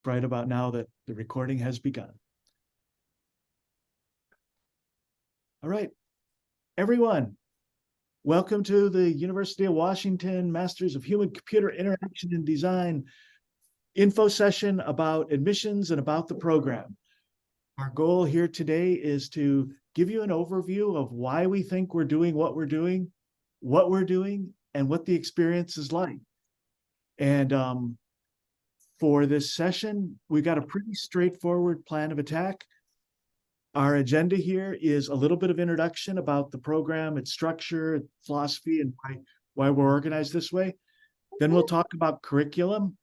right about now that the recording has begun. All right, everyone, welcome to the University of Washington Masters of Human-Computer Interaction and Design info session about admissions and about the program. Our goal here today is to give you an overview of why we think we're doing what we're doing, and what the experience is like. And for this session, we've got a pretty straightforward plan of attack. Our agenda here is a little bit of introduction about the program, its structure, philosophy, and why we're organized this way. Then we'll talk about curriculum.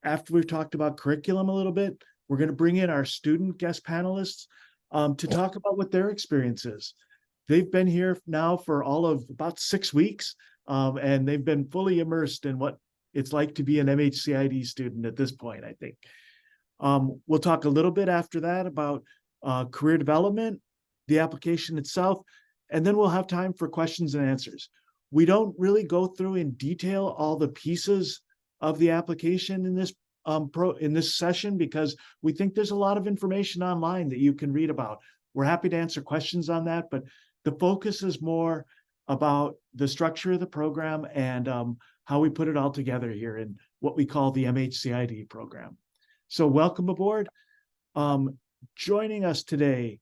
After we've talked about curriculum a little bit, we're going to bring in our student guest panelists to talk about what their experience is. They've been here now for all of about 6 weeks, and they've been fully immersed in what it's like to be an MHCID student at this point, I think. We'll talk a little bit after that about career development, the application itself, and then we'll have time for questions and answers. We don't really go through in detail all the pieces of the application in this session because we think there's a lot of information online that you can read about. We're happy to answer questions on that, but the focus is more about the structure of the program and how we put it all together here in what we call the MHCID program. So welcome aboard. Joining us today,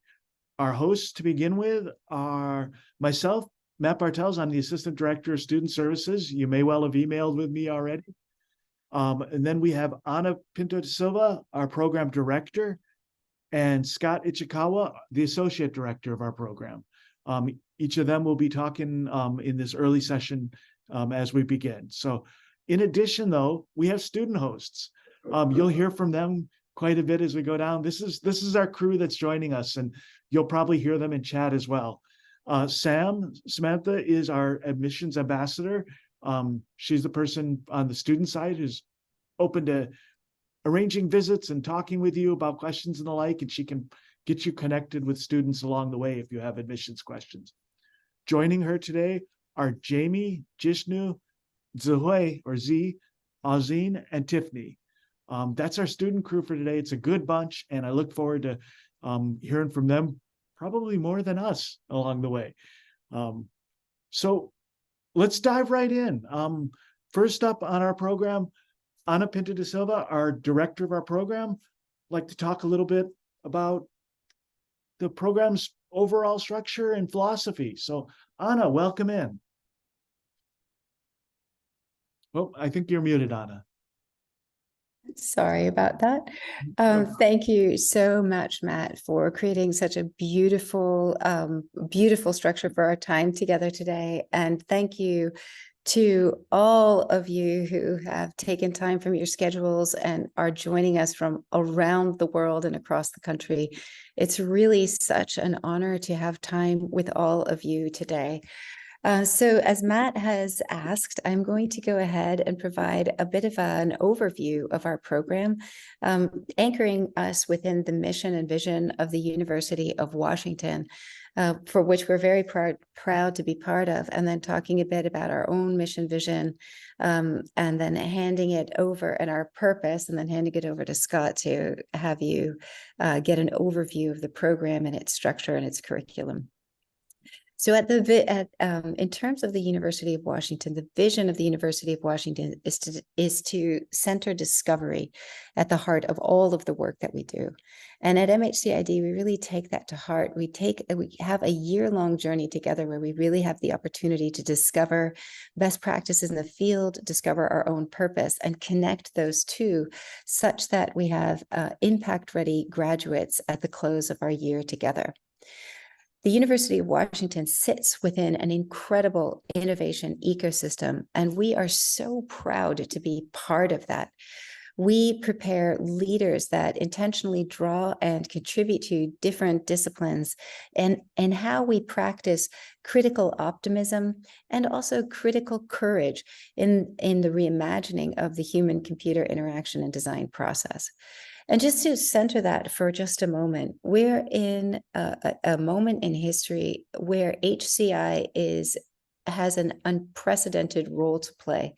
our hosts to begin with are myself, Matt Bartels. I'm the Assistant Director of Student Services. You may well have emailed with me already. And then we have Ana Pinto de Silva, our Program Director, and Scott Ichikawa, the Associate Director of our program. Each of them will be talking in this early session as we begin. So in addition, though, we have student hosts. You'll hear from them quite a bit as we go down. This is our crew that's joining us, and you'll probably hear them in chat as well. Samantha is our admissions ambassador. She's the person on the student side who's open to arranging visits and talking with you about questions and the like, and she can get you connected with students along the way if you have admissions questions. Joining her today are Jamie, Jishnu, Zihui, or Z, Azine, and Tiffany. That's our student crew for today. It's a good bunch, and I look forward to hearing from them, probably more than us along the way. So let's dive right in. First up on our program, Ana Pinto de Silva, our director of our program, would like to talk a little bit about the program's overall structure and philosophy. So Ana, welcome in. Oh, I think you're muted, Ana. Sorry about that. Thank you so much, Matt, for creating such a beautiful, beautiful structure for our time together today. And thank you to all of you who have taken time from your schedules and are joining us from around the world and across the country. It's really such an honor to have time with all of you today. So as Matt has asked, I'm going to go ahead and provide a bit of an overview of our program, anchoring us within the mission and vision of the University of Washington, for which we're very proud to be part of, and then talking a bit about our own mission vision, and then handing it over and our purpose, and then handing it over to Scott to have you get an overview of the program and its structure and its curriculum. So in terms of the University of Washington, the vision of the University of Washington is to center discovery at the heart of all of the work that we do. And at MHCID, we really take that to heart. We have a year-long journey together where we really have the opportunity to discover best practices in the field, discover our own purpose, and connect those two such that we have impact-ready graduates at the close of our year together. The University of Washington sits within an incredible innovation ecosystem, and we are so proud to be part of that. We prepare leaders that intentionally draw and contribute to different disciplines and how we practice critical optimism and also critical courage in the reimagining of the human-computer interaction and design process. And just to center that for just a moment, we're in a moment in history where HCI has an unprecedented role to play.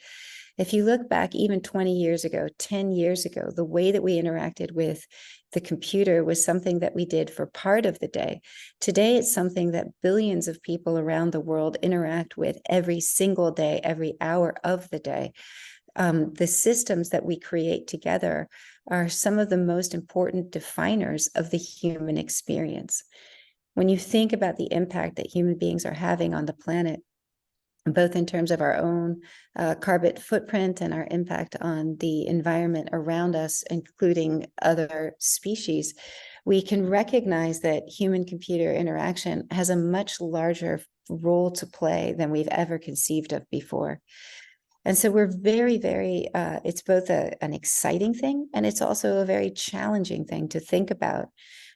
If you look back even 20 years ago, 10 years ago, the way that we interacted with the computer was something that we did for part of the day. Today, it's something that billions of people around the world interact with every single day, every hour of the day. The systems that we create together are some of the most important definers of the human experience. When you think about the impact that human beings are having on the planet, both in terms of our own carbon footprint and our impact on the environment around us, including other species, we can recognize that human-computer interaction has a much larger role to play than we've ever conceived of before. And so we're very, very, it's both an exciting thing and it's also a very challenging thing to think about.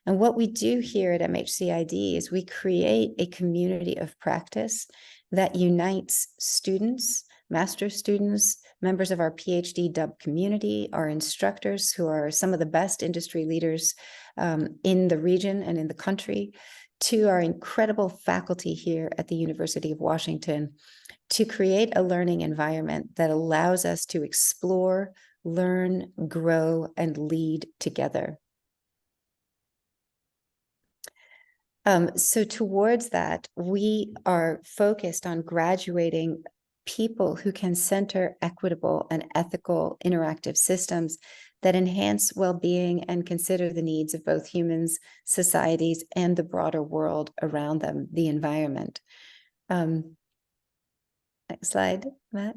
And what we do here at MHCID is we create a community of practice that unites students, master's students, members of our PhD dub community, our instructors who are some of the best industry leaders in the region and in the country, to our incredible faculty here at the University of Washington, to create a learning environment that allows us to explore, learn, grow, and lead together. So towards that, we are focused on graduating people who can center equitable and ethical interactive systems that enhance well-being and consider the needs of both humans, societies, and the broader world around them, the environment. Next slide, Matt.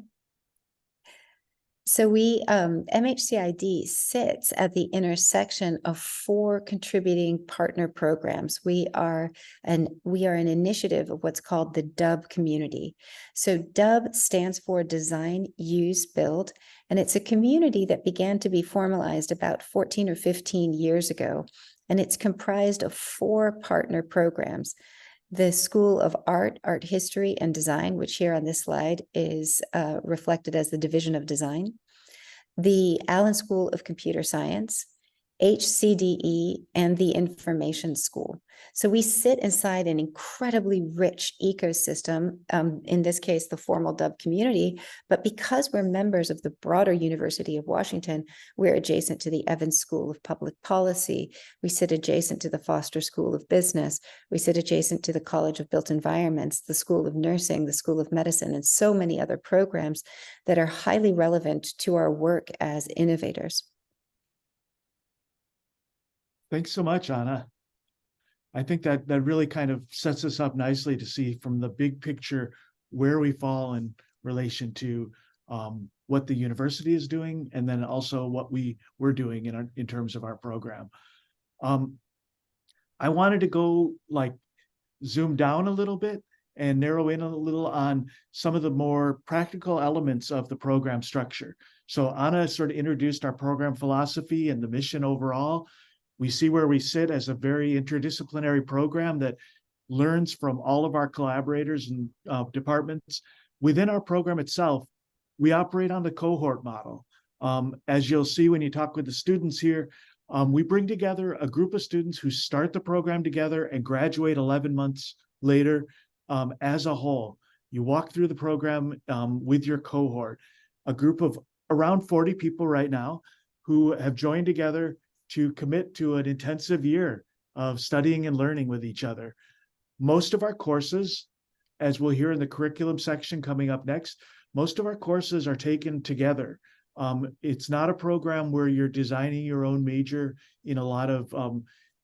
So MHCID sits at the intersection of 4 contributing partner programs. We are an initiative of what's called the DUB community. So DUB stands for Design, Use, Build, and it's a community that began to be formalized about 14 or 15 years ago. And it's comprised of 4 partner programs. The School of Art, Art History, and Design, which here on this slide is reflected as the Division of Design, the Allen School of Computer Science, HCDE, and the Information School. So we sit inside an incredibly rich ecosystem, in this case, the formal DUB community, but because we're members of the broader University of Washington, we're adjacent to the Evans School of Public Policy. We sit adjacent to the Foster School of Business. We sit adjacent to the College of Built Environments, the School of Nursing, the School of Medicine, and so many other programs that are highly relevant to our work as innovators. Thanks so much, Anna. I think that really kind of sets us up nicely to see from the big picture where we fall in relation to what the university is doing, and then also what we're doing in terms of our program. I wanted to go zoom down a little bit and narrow in a little on some of the more practical elements of the program structure. So Anna sort of introduced our program philosophy and the mission overall. We see where we sit as a very interdisciplinary program that learns from all of our collaborators and departments. Within our program itself, we operate on the cohort model. As you'll see when you talk with the students here, we bring together a group of students who start the program together and graduate 11 months later as a whole. You walk through the program with your cohort, a group of around 40 people right now who have joined together to commit to an intensive year of studying and learning with each other. Most of our courses, as we'll hear in the curriculum section coming up next, most of our courses are taken together. It's not a program where you're designing your own major in a lot of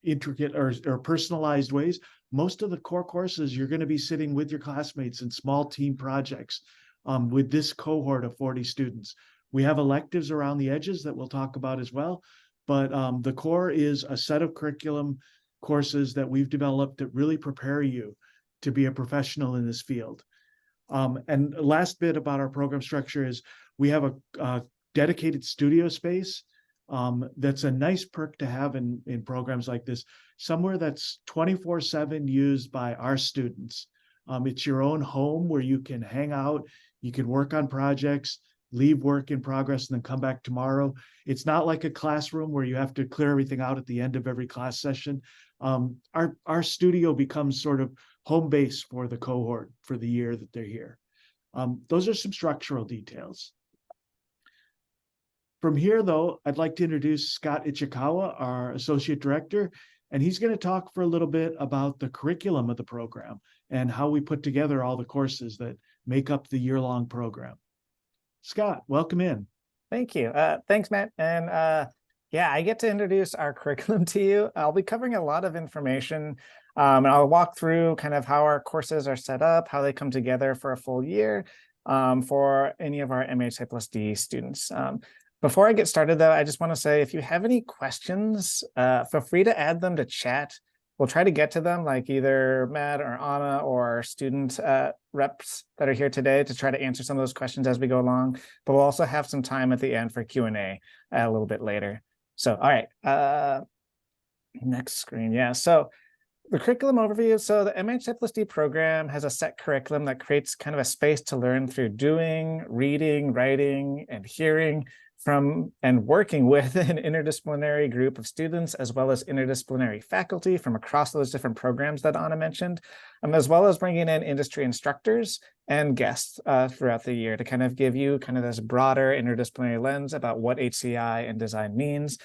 intricate or personalized ways. Most of the core courses, you're going to be sitting with your classmates in small team projects with this cohort of 40 students. We have electives around the edges that we'll talk about as well. But the core is a set of curriculum courses that we've developed that really prepare you to be a professional in this field. And the last bit about our program structure is we have a dedicated studio space that's a nice perk to have in programs like this, somewhere that's 24/7 used by our students. It's your own home where you can hang out, you can work on projects, leave work in progress, and then come back tomorrow. It's not like a classroom where you have to clear everything out at the end of every class session. Our studio becomes sort of home base for the cohort for the year that they're here. Those are some structural details. From here, though, I'd like to introduce Scott Ichikawa, our Associate Director, and he's going to talk for a little bit about the curriculum of the program and how we put together all the courses that make up the year-long program. Scott, welcome in. Thank you. Thanks, Matt. And yeah, I get to introduce our curriculum to you. I'll be covering a lot of information, and I'll walk through kind of how our courses are set up, how they come together for a full year for any of our MHCI+D students. Before I get started, though, I just want to say if you have any questions, feel free to add them to chat. We'll try to get to them, like either Matt or Anna or student reps that are here today to try to answer some of those questions as we go along. But we'll also have some time at the end for Q&A a little bit later. So, all right, next screen. Yeah, so the curriculum overview. So the MHCI+D program has a set curriculum that creates kind of a space to learn through doing, reading, writing, and hearing from and working with an interdisciplinary group of students, as well as interdisciplinary faculty from across those different programs that Anna mentioned, as well as bringing in industry instructors and guests throughout the year to kind of give you kind of this broader interdisciplinary lens about what HCI and design means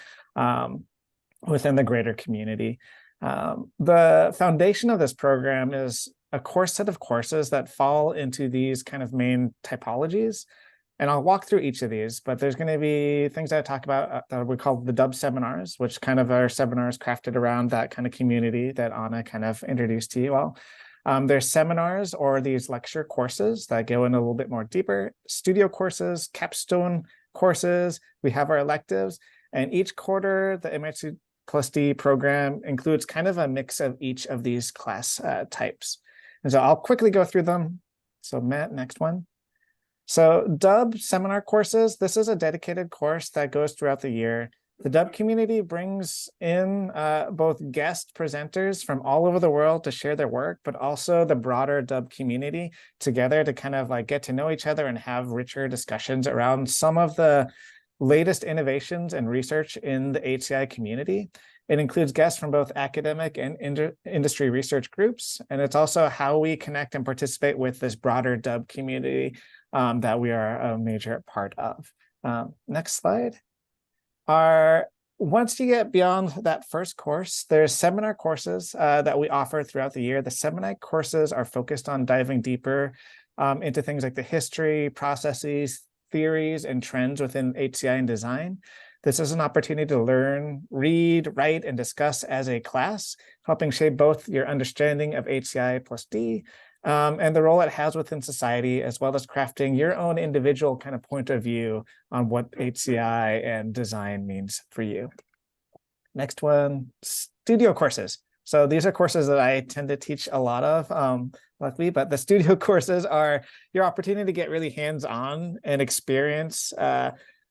within the greater community. The foundation of this program is a core set of courses that fall into these kind of main typologies. And I'll walk through each of these, but there's going to be things that I talk about that we call the Dub seminars, which kind of are seminars crafted around that kind of community that Anna kind of introduced to you all. There's seminars or these lecture courses that go in a little bit more deeper, studio courses, capstone courses. We have our electives, and each quarter, the MHCI+D program includes kind of a mix of each of these class types. And so I'll quickly go through them. So Matt, next one. So Dub seminar courses, this is a dedicated course that goes throughout the year. The Dub community brings in both guest presenters from all over the world to share their work, but also the broader Dub community together to kind of like get to know each other and have richer discussions around some of the latest innovations and research in the HCI community. It includes guests from both academic and industry research groups, and it's also how we connect and participate with this broader Dub community that we are a major part of. Next slide. Once you get beyond that first course, there's seminar courses that we offer throughout the year. The seminar courses are focused on diving deeper into things like the history, processes, theories, and trends within HCI and design. This is an opportunity to learn, read, write, and discuss as a class, helping shape both your understanding of HCI+D and the role it has within society, as well as crafting your own individual kind of point of view on what HCI and design means for you. Next one, studio courses. So these are courses that I tend to teach a lot of, luckily, but the studio courses are your opportunity to get really hands-on and experience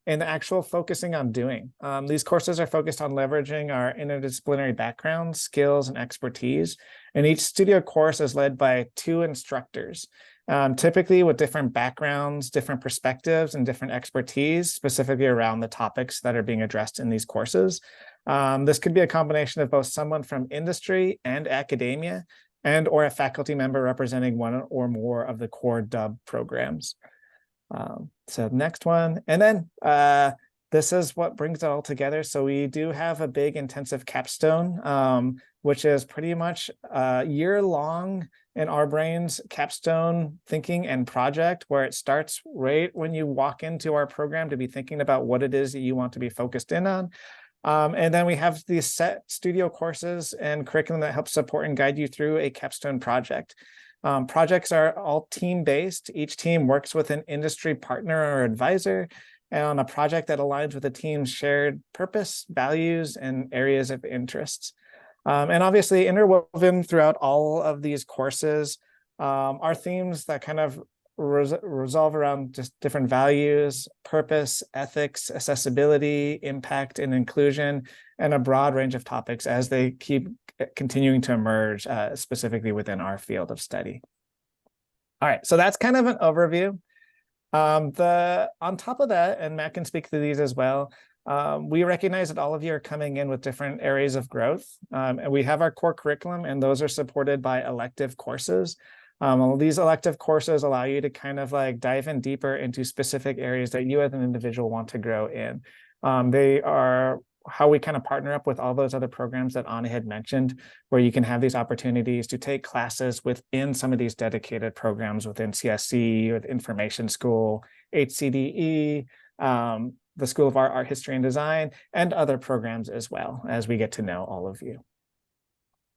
and the actual focusing on doing. These courses are focused on leveraging our interdisciplinary backgrounds, skills, and expertise. And each studio course is led by 2 instructors, typically with different backgrounds, different perspectives, and different expertise, specifically around the topics that are being addressed in these courses. This could be a combination of both someone from industry and academia, and or a faculty member representing one or more of the core Dub programs. So next one, and then this is what brings it all together. So we do have a big intensive capstone, which is pretty much a year-long in our brains capstone thinking and project, where it starts right when you walk into our program to be thinking about what it is that you want to be focused in on. And then we have these set studio courses and curriculum that help support and guide you through a capstone project. Projects are all team-based. Each team works with an industry partner or advisor on a project that aligns with the team's shared purpose, values, and areas of interest. And obviously, interwoven throughout all of these courses are themes that kind of resolve around just different values, purpose, ethics, accessibility, impact, and inclusion, and a broad range of topics as they keep continuing to emerge specifically within our field of study. All right, so that's kind of an overview. On top of that, and Matt can speak to these as well, we recognize that all of you are coming in with different areas of growth, and we have our core curriculum, and those are supported by elective courses. These elective courses allow you to kind of like dive in deeper into specific areas that you as an individual want to grow in. They are how we kind of partner up with all those other programs that Ani had mentioned, where you can have these opportunities to take classes within some of these dedicated programs within CSC or the Information School, HCDE, the School of Art, History, and Design, and other programs as well, as we get to know all of you.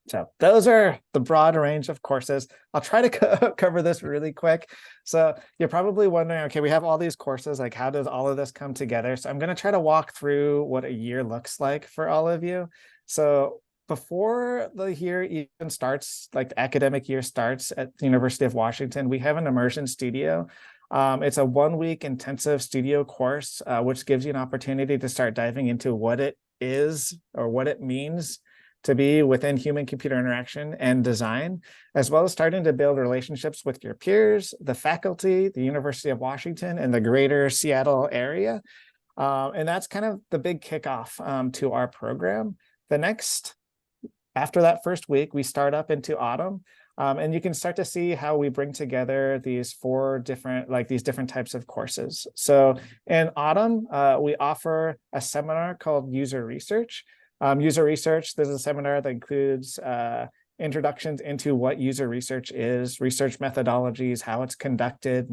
So those are the broad range of courses. I'll try to cover this really quick. So you're probably wondering, okay, we have all these courses, like how does all of this come together? So I'm going to try to walk through what a year looks like for all of you. So before the year even starts, like the academic year starts at the University of Washington, we have an immersion studio. It's a 1-week intensive studio course, which gives you an opportunity to start diving into what it is or what it means to be within human-computer interaction and design, as well as starting to build relationships with your peers, the faculty, the University of Washington, and the greater Seattle area. And that's kind of the big kickoff to our program. After that first week, we start up into autumn. And you can start to see how we bring together these different types of courses. So in autumn, we offer a seminar called User Research. User research, there's a seminar that includes introductions into what user research is, research methodologies, how it's conducted,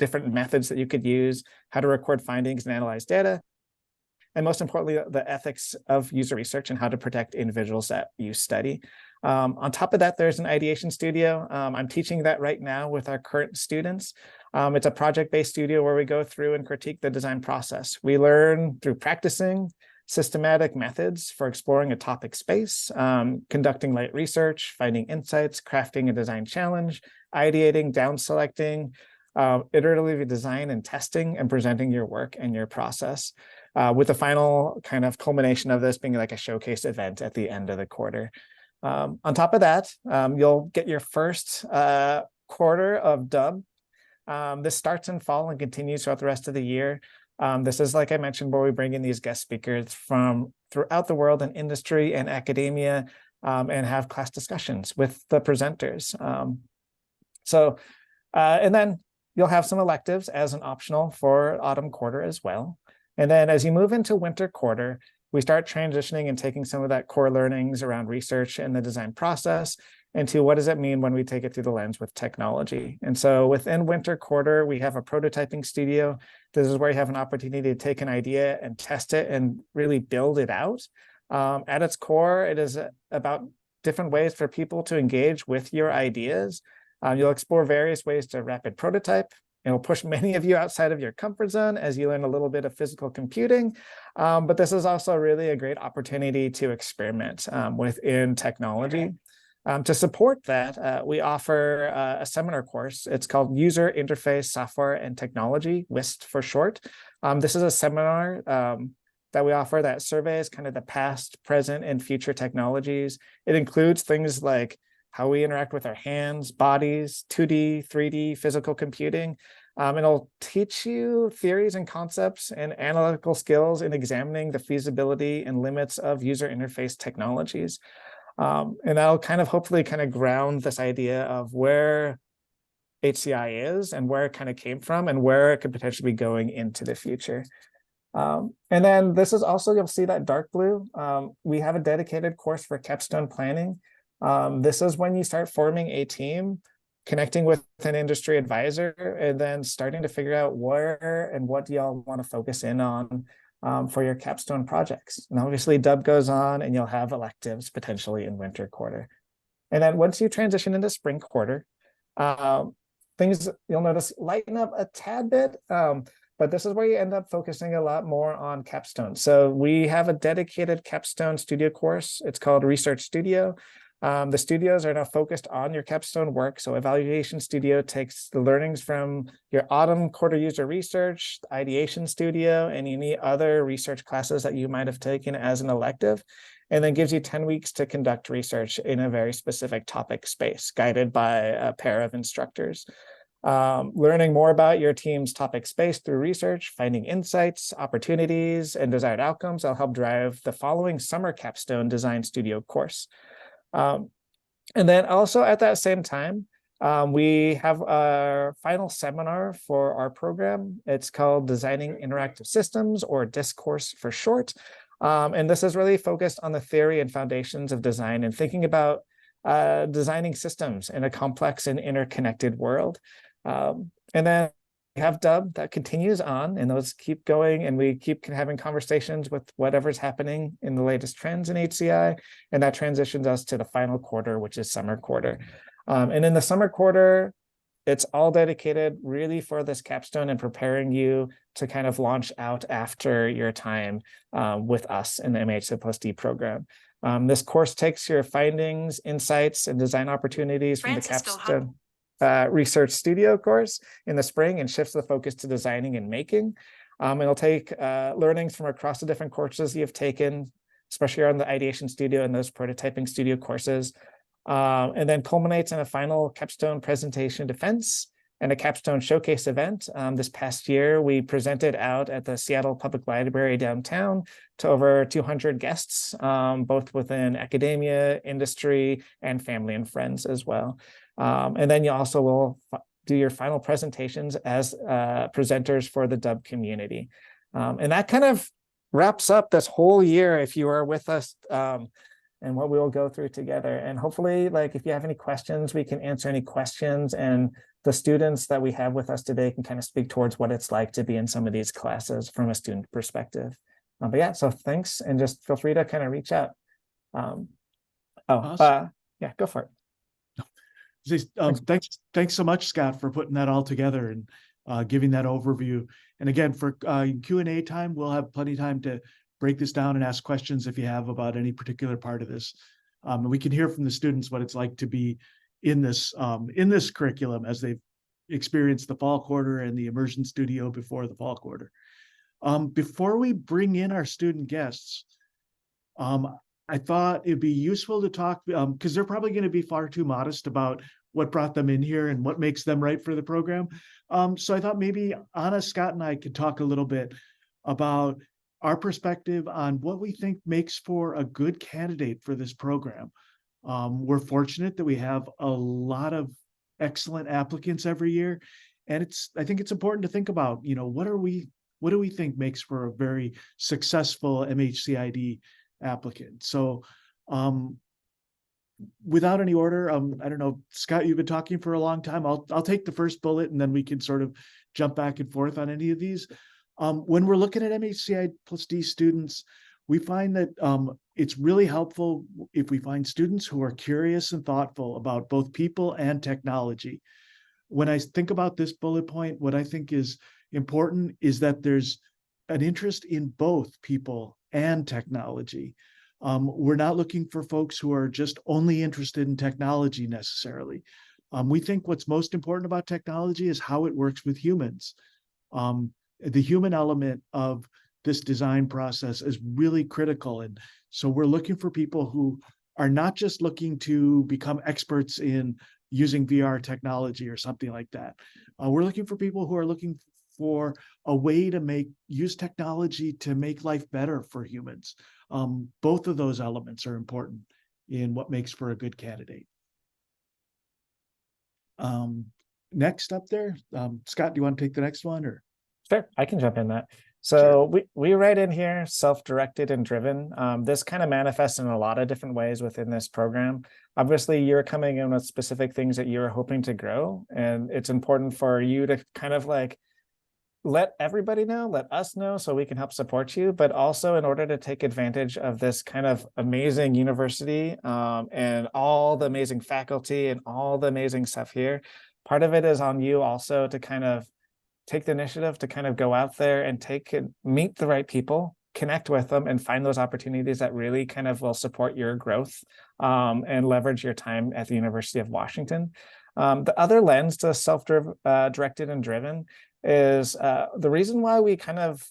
different methods that you could use, how to record findings and analyze data, and most importantly, the ethics of user research and how to protect individuals that you study. On top of that, there's an ideation studio. I'm teaching that right now with our current students. It's a project-based studio where we go through and critique the design process. We learn through practicing systematic methods for exploring a topic space, conducting light research, finding insights, crafting a design challenge, ideating, down selecting, iterative design and testing, and presenting your work and your process, with the final kind of culmination of this being like a showcase event at the end of the quarter. On top of that, you'll get your first quarter of dub. This starts in fall and continues throughout the rest of the year. This is, like I mentioned, where we bring in these guest speakers from throughout the world in industry and academia, and have class discussions with the presenters. And then you'll have some electives as an optional for autumn quarter as well. And then as you move into winter quarter, we start transitioning and taking some of that core learnings around research and the design process into what does it mean when we take it through the lens with technology. And so within winter quarter, we have a prototyping studio. This is where you have an opportunity to take an idea and test it and really build it out. At its core, it is about different ways for people to engage with your ideas. You'll explore various ways to rapid prototype. It'll push many of you outside of your comfort zone as you learn a little bit of physical computing. But this is also really a great opportunity to experiment within technology. To support that, we offer a seminar course. It's called User Interface Software and Technology, WIST for short. This is a seminar that we offer that surveys kind of the past, present, and future technologies. It includes things like how we interact with our hands, bodies, 2D, 3D, physical computing. It'll teach you theories and concepts and analytical skills in examining the feasibility and limits of user interface technologies. And that'll kind of hopefully kind of ground this idea of where HCI is and where it kind of came from and where it could potentially be going into the future. And then this is also, you'll see that dark blue. We have a dedicated course for capstone planning. This is when you start forming a team, connecting with an industry advisor, and then starting to figure out where and what y'all want to focus in on for your capstone projects. And obviously dub goes on and you'll have electives potentially in winter quarter. And then once you transition into spring quarter, things you'll notice lighten up a tad bit, but this is where you end up focusing a lot more on capstone. So we have a dedicated capstone studio course. It's called Research Studio. The studios are now focused on your capstone work. So Evaluation Studio takes the learnings from your autumn quarter user research, Ideation Studio, and any other research classes that you might have taken as an elective, and then gives you 10 weeks to conduct research in a very specific topic space, guided by a pair of instructors. Learning more about your team's topic space through research, finding insights, opportunities, and desired outcomes will help drive the following summer capstone design studio course. And then also at that same time, We have our final seminar for our program. It's called Designing Interactive Systems, or Discourse for short. And this is really focused on the theory and foundations of design and thinking about designing systems in a complex and interconnected world. And then we have Dub that continues on, and those keep going, and we keep having conversations with whatever's happening in the latest trends in HCI, and that transitions us to the final quarter, which is summer quarter. And in the summer quarter, it's all dedicated really for this capstone and preparing you to kind of launch out after your time with us in the MHCI+D program. This course takes your findings, insights, and design opportunities from the capstone research studio course in the spring and shifts the focus to designing and making. It'll take learnings from across the different courses you've taken, especially on the ideation studio and those prototyping studio courses. And then culminates in a final capstone presentation defense and a capstone showcase event. This past year, we presented out at the Seattle Public Library downtown to over 200 guests, both within academia, industry, and family and friends as well. And then you also will do your final presentations as presenters for the Dub community. And that kind of wraps up this whole year if you are with us and what we will go through together. And hopefully, like, if you have any questions, we can answer any questions, and the students that we have with us today can kind of speak towards what it's like to be in some of these classes from a student perspective. But yeah, so thanks, and just feel free to kind of reach out. Awesome. Yeah, go for it. Thanks so much, Scott, for putting that all together and giving that overview. And again, for Q&A time, we'll have plenty of time to break this down and ask questions if you have about any particular part of this. And we can hear from the students what it's like to be in this curriculum as they've experienced the fall quarter and the immersion studio before the fall quarter. Before we bring in our student guests, I thought it'd be useful to talk, because they're probably going to be far too modest about what brought them in here and what makes them right for the program. So I thought maybe Anna, Scott, and I could talk a little bit about our perspective on what we think makes for a good candidate for this program. We're fortunate that we have a lot of excellent applicants every year. And I think it's important to think about, what do we think makes for a very successful MHCID applicant? So without any order, I don't know, Scott, you've been talking for a long time. I'll take the first bullet, and then we can sort of jump back and forth on any of these. When we're looking at MHCI+D students, we find that it's really helpful if we find students who are curious and thoughtful about both people and technology. When I think about this bullet point, what I think is important is that there's an interest in both people and technology. We're not looking for folks who are just only interested in technology necessarily. We think what's most important about technology is how it works with humans. The human element of this design process is really critical. And so we're looking for people who are not just looking to become experts in using VR technology or something like that. We're looking for people who are looking for a way to use technology to make life better for humans. Both of those elements are important in what makes for a good candidate. Next up there, Scott, do you want to take the next one, or? Sure, I can jump in that. So sure. we write in here self-directed and driven. This kind of manifests in a lot of different ways within this program. Obviously, you're coming in with specific things that you're hoping to grow, and it's important for you to kind of like let everybody know, let us know, so we can help support you. But also, in order to take advantage of this kind of amazing university and all the amazing faculty and all the amazing stuff here, part of it is on you also to kind of take the initiative to kind of go out there and meet the right people, connect with them, and find those opportunities that really kind of will support your growth and leverage your time at the University of Washington. The other lens to self-directed and driven is the reason why we kind of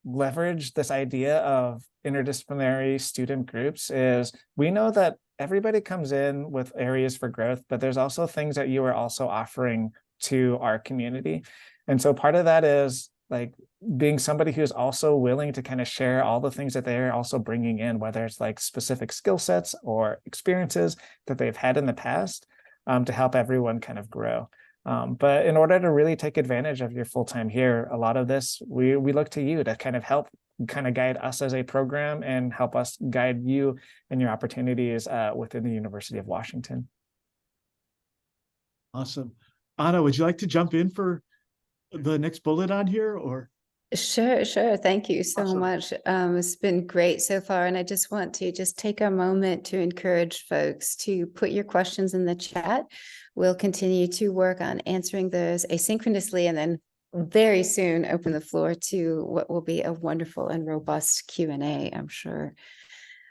leverage this idea of interdisciplinary student groups is we know that everybody comes in with areas for growth, but there's also things that you are also offering to our community. And so part of that is like being somebody who's also willing to kind of share all the things that they're also bringing in, whether it's like specific skill sets or experiences that they've had in the past. to help everyone kind of grow. But in order to really take advantage of your full time here, a lot of this, we look to you to kind of help kind of guide us as a program and help us guide you and your opportunities within the University of Washington. Awesome. Anna, would you like to jump in for the next bullet on here, or? Sure, sure. Thank you so Awesome. much. It's been great so far. And I just want to just take a moment to encourage folks to put your questions in the chat. We'll continue to work on answering those asynchronously and then very soon open the floor to what will be a wonderful and robust Q&A, I'm sure.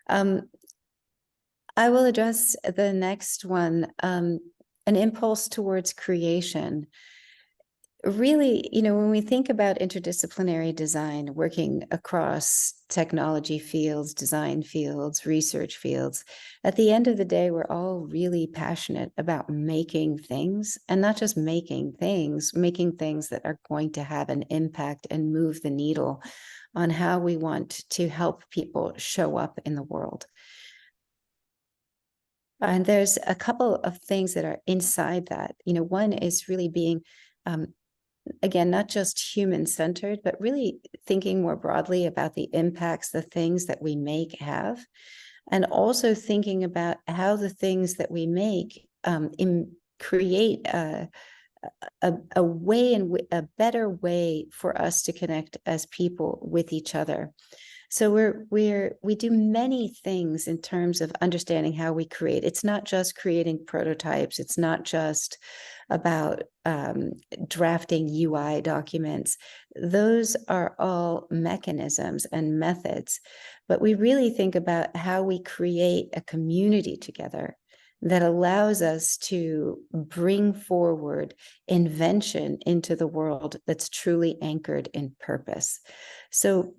I will address the next one, an impulse towards creation. Really, when we think about interdisciplinary design, working across technology fields, design fields, research fields, at the end of the day, we're all really passionate about making things, and not just making things that are going to have an impact and move the needle on how we want to help people show up in the world. And there's a couple of things that are inside that. One is really being again, not just human-centered, but really thinking more broadly about the impacts the things that we make have, and also thinking about how the things that we make create a way and a better way for us to connect as people with each other. So we do many things in terms of understanding how we create. It's not just creating prototypes. It's not just about drafting UI documents. Those are all mechanisms and methods, but we really think about how we create a community together that allows us to bring forward invention into the world that's truly anchored in purpose. So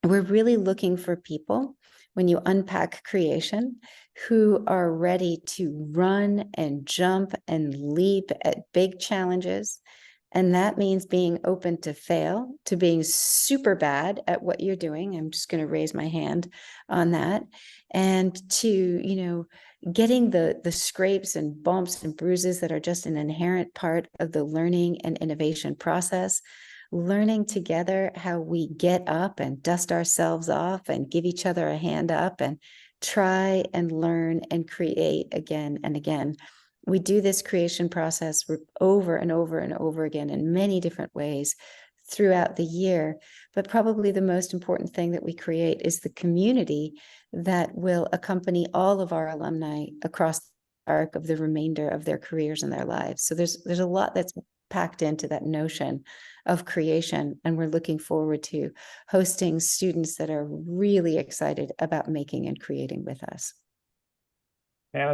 we're really looking for people, when you unpack creation, who are ready to run and jump and leap at big challenges. And that means being open to fail, to being super bad at what you're doing. I'm just going to raise my hand on that. And to, getting the scrapes and bumps and bruises that are just an inherent part of the learning and innovation process. Learning together how we get up and dust ourselves off and give each other a hand up and try and learn and create again and again. We do this creation process over and over and over again in many different ways throughout the year. But probably the most important thing that we create is the community that will accompany all of our alumni across the arc of the remainder of their careers and their lives. So there's a lot that's packed into that notion of creation, and we're looking forward to hosting students that are really excited about making and creating with us. Yeah,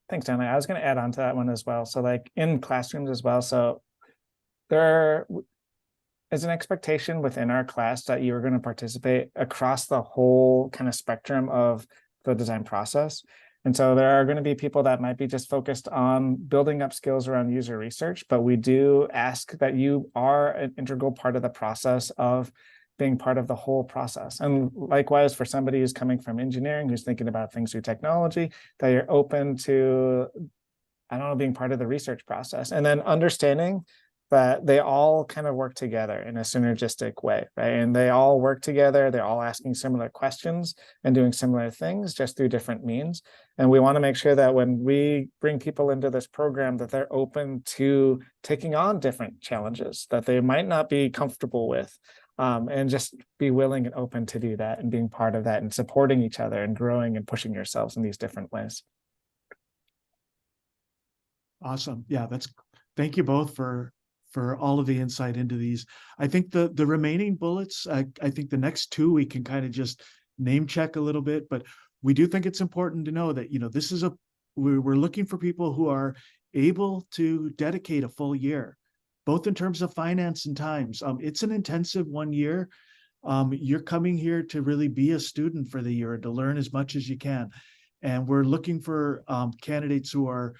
thanks, Dana. I was gonna add on to that one as well. So like in classrooms as well. So there is an expectation within our class that you are going to participate across the whole kind of spectrum of the design process. And so there are going to be people that might be just focused on building up skills around user research, but we do ask that you are an integral part of the process of being part of the whole process. And likewise, for somebody who's coming from engineering, who's thinking about things through technology, that you're open to, being part of the research process. And then understanding that they all kind of work together in a synergistic way, right? And they all work together. They're all asking similar questions and doing similar things just through different means. And we want to make sure that when we bring people into this program, that they're open to taking on different challenges that they might not be comfortable with, and just be willing and open to do that and being part of that and supporting each other and growing and pushing yourselves in these different ways. Awesome. Yeah, thank you both for all of the insight into these. I think the remaining bullets, I think the next two we can kind of just name check a little bit, but we do think it's important to know that, this is we're looking for people who are able to dedicate a full year, both in terms of finance and times. It's an intensive 1 year. You're coming here to really be a student for the year, to learn as much as you can. And we're looking for candidates who are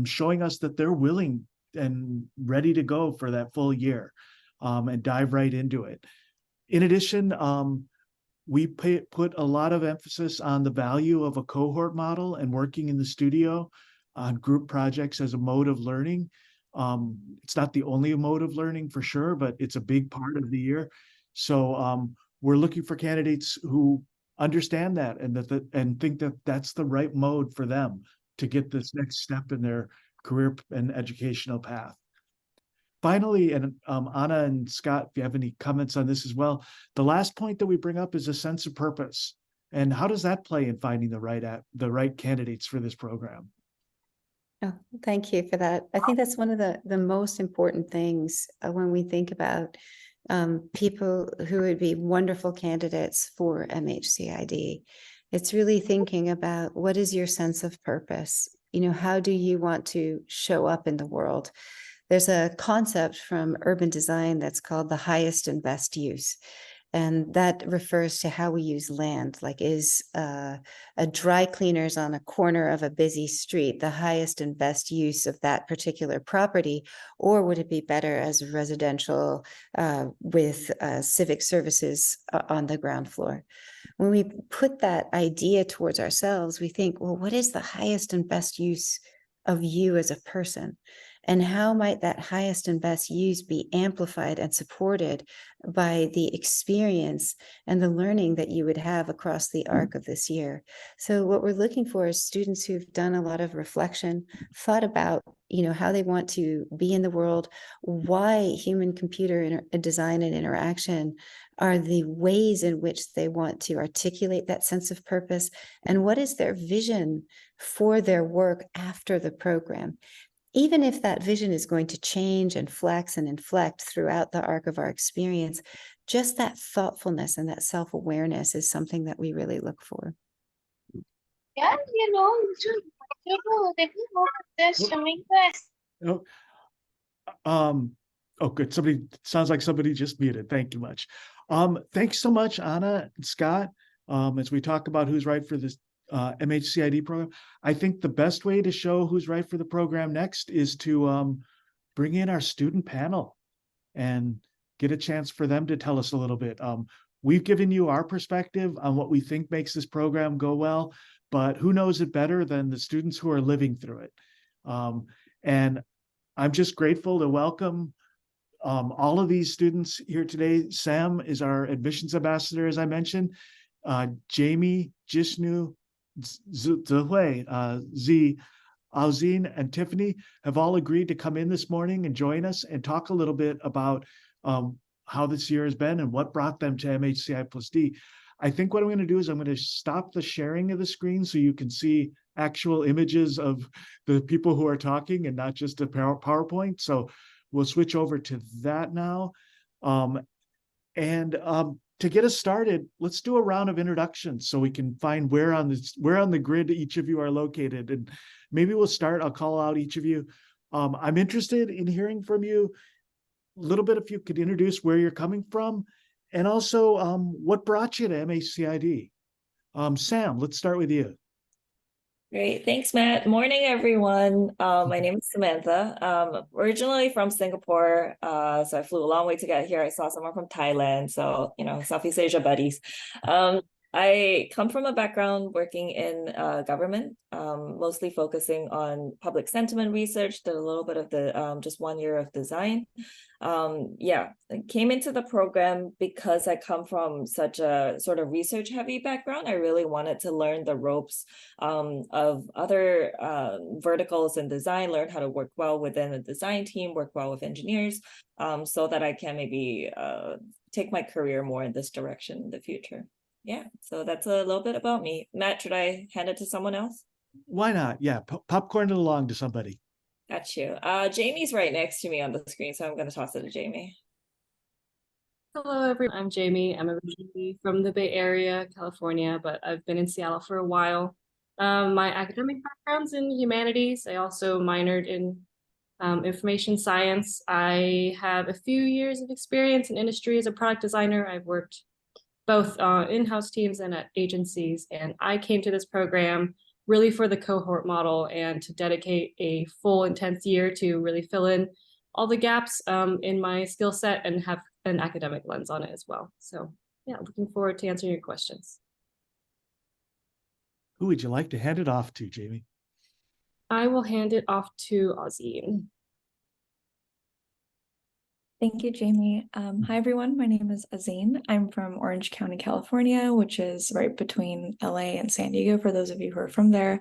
showing us that they're willing and ready to go for that full year, and dive right into it. In addition, we put a lot of emphasis on the value of a cohort model and working in the studio. on group projects as a mode of learning. It's not the only mode of learning for sure, but it's a big part of the year. So we're looking for candidates who understand that and think that that's the right mode for them to get this next step in their career and educational path. Finally, and Anna and Scott, if you have any comments on this as well, the last point that we bring up is a sense of purpose. And how does that play in finding the right candidates for this program? Oh, thank you for that. I think that's one of the most important things when we think about people who would be wonderful candidates for MHCID. It's really thinking about what is your sense of purpose? You know, how do you want to show up in the world? There's a concept from urban design that's called the highest and best use. And that refers to how we use land. Like, is a dry cleaners on a corner of a busy street the highest and best use of that particular property? Or would it be better as residential with civic services on the ground floor? When we put that idea towards ourselves, we think, well, what is the highest and best use of you as a person? And how might that highest and best use be amplified and supported by the experience and the learning that you would have across the arc of this year? So what we're looking for is students who've done a lot of reflection, thought about, you know, how they want to be in the world, why human-computer design and interaction are the ways in which they want to articulate that sense of purpose, and what is their vision for their work after the program. Even if that vision is going to change and flex and inflect throughout the arc of our experience, just that thoughtfulness and that self-awareness is something that we really look for. Yeah, No. Oh, good. Sounds like somebody just muted. Thank you much. Thanks so much, Anna and Scott. As we talk about who's right for this MHCID program, I think the best way to show who's right for the program next is to bring in our student panel and get a chance for them to tell us a little bit. We've given you our perspective on what we think makes this program go well, but who knows it better than the students who are living through it? And I'm just grateful to welcome all of these students here today. Sam is our admissions ambassador, as I mentioned. Jamie, Jishnu, Zihui, Z, Alzine, and Tiffany have all agreed to come in this morning and join us and talk a little bit about how this year has been and what brought them to MHCI+D. I think what I'm going to do is I'm going to stop the sharing of the screen so you can see actual images of the people who are talking and not just a PowerPoint. So we'll switch over to that now. To get us started, let's do a round of introductions so we can find where on the grid each of you are located. And maybe we'll start, I'll call out each of you. I'm interested in hearing from you a little bit, if you could introduce where you're coming from, and also what brought you to MHCID. Sam, let's start with you. Great. Thanks, Matt. Morning, everyone. My name is Samantha. Originally from Singapore, so I flew a long way to get here. I saw someone from Thailand, so, you know, Southeast Asia buddies. I come from a background working in government, mostly focusing on public sentiment research, did a little bit of the just 1 year of design. I came into the program because I come from such a sort of research heavy background. I really wanted to learn the ropes of other verticals in design, learn how to work well within a design team, work well with engineers, so that I can maybe take my career more in this direction in the future. Yeah, so that's a little bit about me. Matt, should I hand it to someone else? Why not? Yeah, popcorn it along to somebody. Got you. Jamie's right next to me on the screen, so I'm going to toss it to Jamie. Hello, everyone. I'm Jamie. I'm originally from the Bay Area, California, but I've been in Seattle for a while. My academic background's in humanities. I also minored in information science. I have a few years of experience in industry as a product designer. I've worked both in-house teams and at agencies, and I came to this program really for the cohort model and to dedicate a full intense year to really fill in all the gaps in my skill set and have an academic lens on it as well. So yeah, looking forward to answering your questions. Who would you like to hand it off to, Jamie? I will hand it off to Ozzy. Thank you, Jamie. Hi, everyone. My name is Azine. I'm from Orange County, California, which is right between LA and San Diego, for those of you who are from there.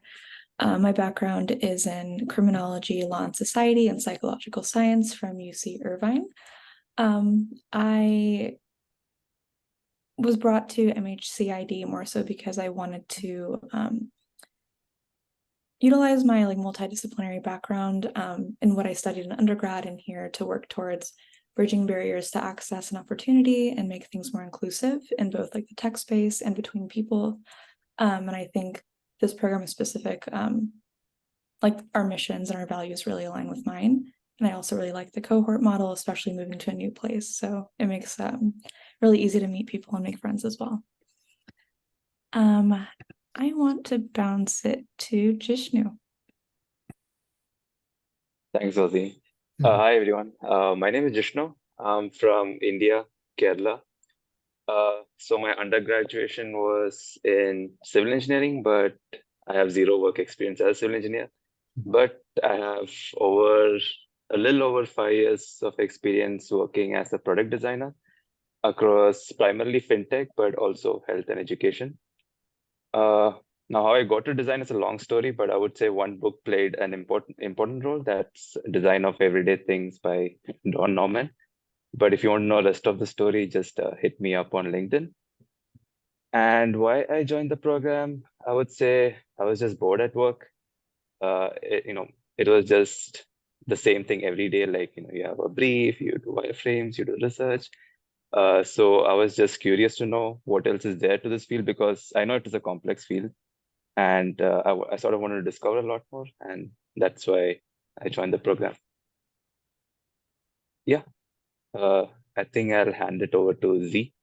My background is in criminology, law and society, and psychological science from UC Irvine. I was brought to MHCID more so because I wanted to utilize my multidisciplinary background in what I studied in undergrad and here to work towards bridging barriers to access and opportunity and make things more inclusive in both the tech space and between people. And I think this program is specific, our missions and our values really align with mine. And I also really like the cohort model, especially moving to a new place. So it makes really easy to meet people and make friends as well. I want to bounce it to Jishnu. Thanks, Ozzy. Hi, everyone. My name is Jishnu. I'm from India, Kerala. So my undergraduation was in civil engineering, but I have zero work experience as a civil engineer. But I have a little over 5 years of experience working as a product designer across primarily fintech, but also health and education. Now, how I got to design is a long story, but I would say one book played an important role. That's Design of Everyday Things by Don Norman. But if you want to know the rest of the story, just hit me up on LinkedIn. And why I joined the program, I would say I was just bored at work. It was just the same thing every day. You have a brief, you do wireframes, you do research. So I was just curious to know what else is there to this field, because I know it is a complex field. And I sort of wanted to discover a lot more, and that's why I joined the program. Yeah, I think I'll hand it over to Z.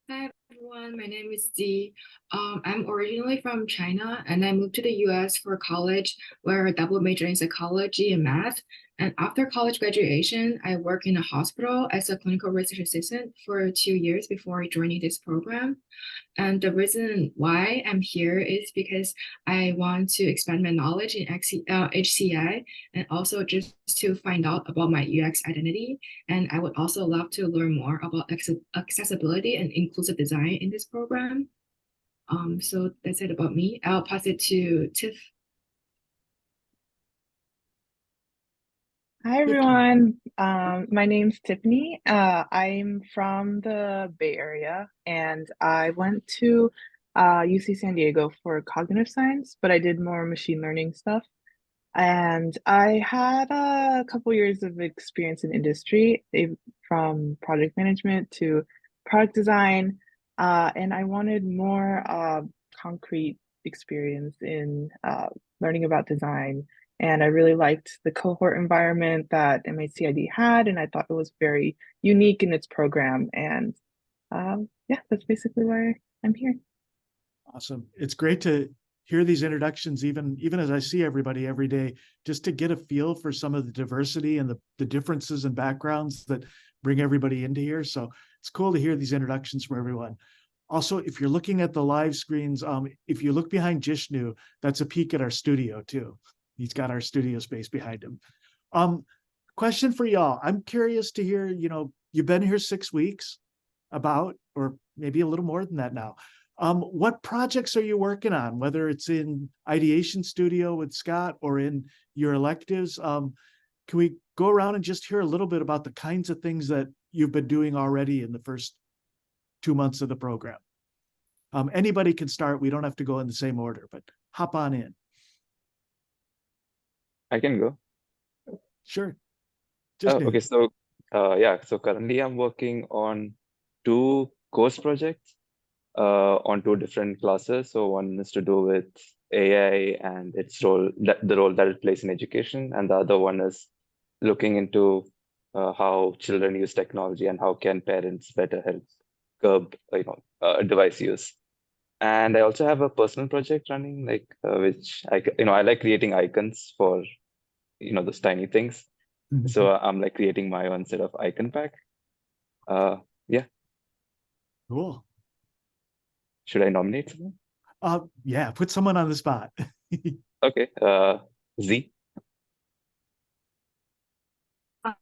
Hi everyone, my name is Z. I'm originally from China and I moved to the US for college where I double majored in psychology and math. And after college graduation, I worked in a hospital as a clinical research assistant for 2 years before joining this program. And the reason why I'm here is because I want to expand my knowledge in HCI and also just to find out about my UX identity. And I would also love to learn more about accessibility and inclusive design in this program. So that's it about me. I'll pass it to Tiff. Hi everyone, my name's Tiffany. I'm from the Bay Area and I went to UC San Diego for cognitive science, but I did more machine learning stuff. And I had a couple years of experience in industry, from project management to product design, and I wanted more concrete experience in learning about design. And I really liked the cohort environment that MHCID had, and I thought it was very unique in its program. And yeah, that's basically why I'm here. Awesome. It's great to hear these introductions, even as I see everybody every day, just to get a feel for some of the diversity and the differences and backgrounds that bring everybody into here. So it's cool to hear these introductions from everyone. Also, if you're looking at the live screens, if you look behind Jishnu, that's a peek at our studio too. He's got our studio space behind him. Question for y'all. I'm curious to hear, you've been here 6 weeks or maybe a little more than that now. What projects are you working on, whether it's in ideation studio with Scott or in your electives? Can we go around and just hear a little bit about the kinds of things that you've been doing already in the first 2 months of the program? Anybody can start. We don't have to go in the same order, but hop on in. I can go. Sure. Okay, so so currently I'm working on 2 course projects on 2 different classes. So one is to do with AI and its role, the role that it plays in education, and the other one is looking into how children use technology and how can parents better help curb device use. And I also have a personal project running, which I like creating icons for those tiny things. Mm-hmm. So I'm creating my own set of icon pack. Yeah. Cool. Should I nominate someone? Yeah, put someone on the spot. Okay. Z.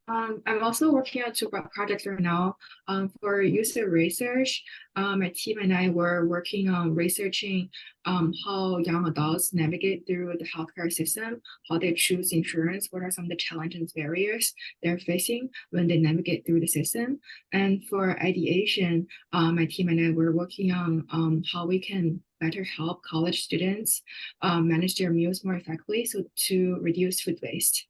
I'm also working on two projects right now. For user research, my team and I were working on researching how young adults navigate through the healthcare system, how they choose insurance, what are some of the challenges and barriers they're facing when they navigate through the system. And for ideation, my team and I were working on how we can better help college students manage their meals more effectively, so to reduce food waste.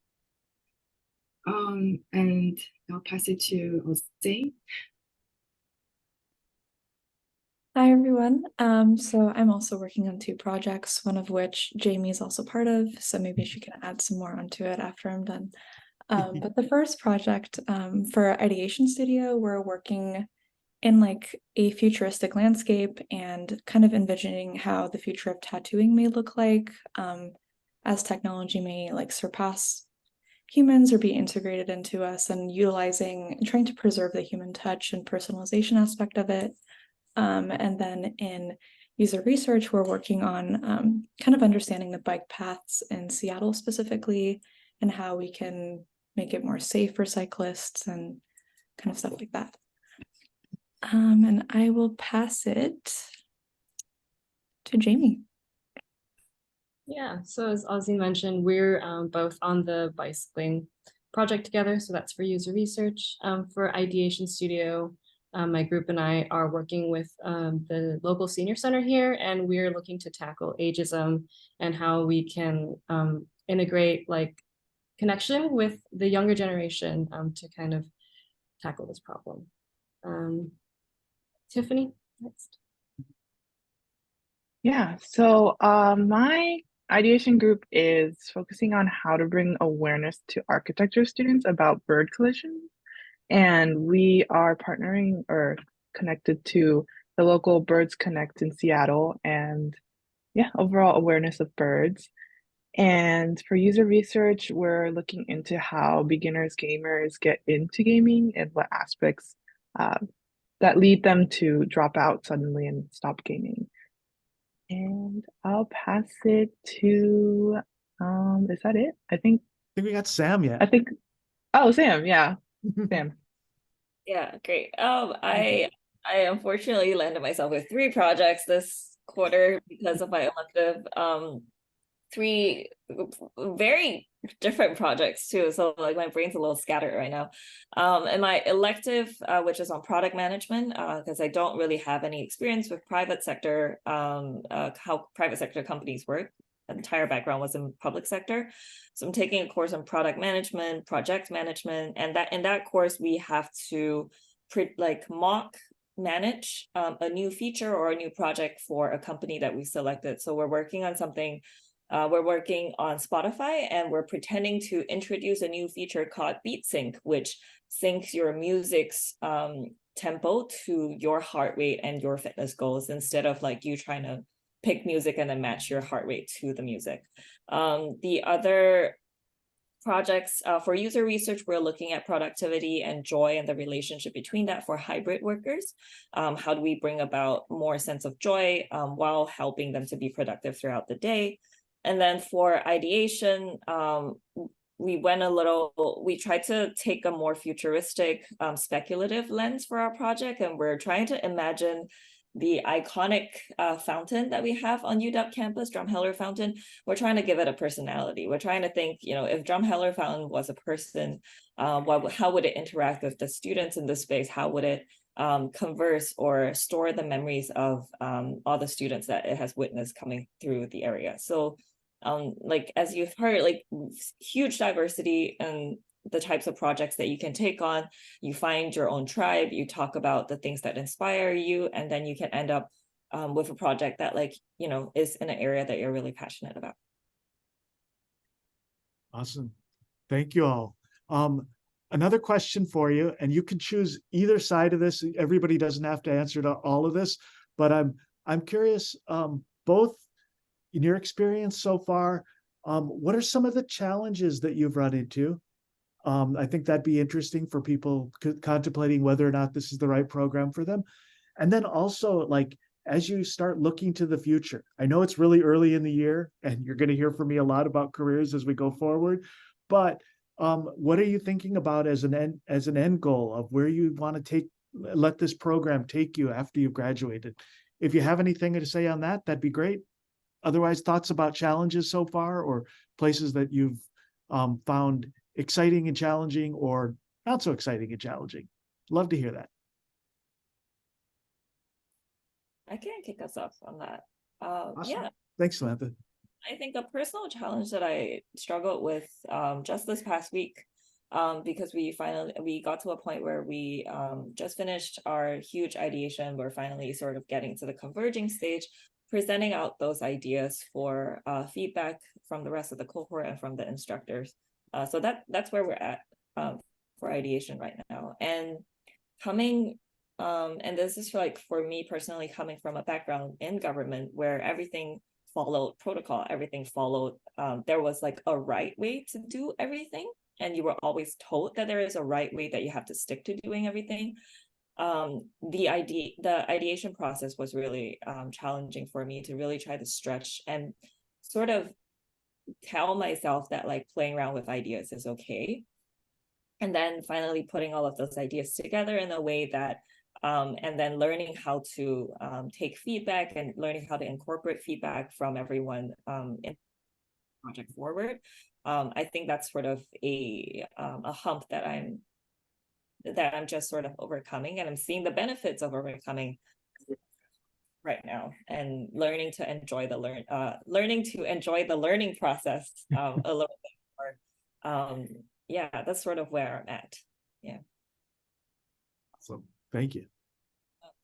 And I'll pass it to Jose. Hi, everyone. So I'm also working on two projects, one of which Jamie is also part of, so maybe she can add some more onto it after I'm done. But the first project, for Ideation Studio, we're working in like a futuristic landscape and kind of envisioning how the future of tattooing may look like, as technology may like surpass humans or be integrated into us, and utilizing and trying to preserve the human touch and personalization aspect of it. And then in user research, we're working on kind of understanding the bike paths in Seattle specifically, and how we can make it more safe for cyclists and kind of stuff like that. And I will pass it to Jamie. Yeah, so as Ozzy mentioned, we're both on the bicycling project together. So that's for user research. For Ideation Studio, my group and I are working with the local senior center here, and we're looking to tackle ageism and how we can integrate like connection with the younger generation to kind of tackle this problem. Tiffany, next. Yeah, so my ideation group is focusing on how to bring awareness to architecture students about bird collisions. And we are partnering or connected to the local Birds Connect in Seattle, and yeah, overall awareness of birds. And for user research, we're looking into how beginners gamers get into gaming and what aspects that lead them to drop out suddenly and stop gaming. And I'll pass it to, is that it? I think we got Sam yet. Oh, Sam, yeah. Sam. Yeah, great. I unfortunately landed myself with 3 projects this quarter because of my elective. 3 very different projects too. So like my brain's a little scattered right now. And my elective, which is on product management, because I don't really have any experience with private sector, how private sector companies work. The entire background was in public sector. So I'm taking a course on product management, project management, and that in that course we have to mock manage a new feature or a new project for a company that we selected. So we're working on something. We're working on Spotify, and we're pretending to introduce a new feature called Beat Sync, which syncs your music's tempo to your heart rate and your fitness goals, instead of like you trying to pick music and then match your heart rate to the music. The other projects for user research, we're looking at productivity and joy and the relationship between that for hybrid workers. How do we bring about more sense of joy while helping them to be productive throughout the day? And then for ideation, we tried to take a more futuristic, speculative lens for our project, and we're trying to imagine the iconic fountain that we have on UW campus, Drumheller Fountain. We're trying to give it a personality. We're trying to think, if Drumheller Fountain was a person, how would it interact with the students in this space? How would it converse or store the memories of all the students that it has witnessed coming through the area? So as you've heard, huge diversity and the types of projects that you can take on. You find your own tribe, you talk about the things that inspire you, and then you can end up with a project that is in an area that you're really passionate about. Awesome. Thank you all. Another question for you, and you can choose either side of this. Everybody doesn't have to answer to all of this, but I'm curious, both in your experience so far, what are some of the challenges that you've run into? I think that'd be interesting for people contemplating whether or not this is the right program for them. And then also, as you start looking to the future, I know it's really early in the year and you're going to hear from me a lot about careers as we go forward, but what are you thinking about as an end goal of where you want to let this program take you after you've graduated? If you have anything to say on that, that'd be great. Otherwise, thoughts about challenges so far or places that you've found exciting and challenging or not so exciting and challenging. Love to hear that. I can kick us off on that. Awesome. Yeah, Thanks, Samantha. I think a personal challenge that I struggled with just this past week, because we got to a point where we just finished our huge ideation. We're finally sort of getting to the converging stage, presenting out those ideas for feedback from the rest of the cohort and from the instructors. So that's where we're at for ideation right now. And and this is for me personally, coming from a background in government where everything followed protocol, everything followed, there was like a right way to do everything. And you were always told that there is a right way that you have to stick to doing everything. The ideation process was really challenging for me to really try to stretch and sort of tell myself that like playing around with ideas is okay. And then finally putting all of those ideas together in a way that and then learning how to take feedback and learning how to incorporate feedback from everyone in the project forward. I think that's sort of a hump that I'm just sort of overcoming, and I'm seeing the benefits of overcoming right now and learning to enjoy the learning process a little bit more. Yeah, that's sort of where I'm at. Yeah. Awesome. Thank you.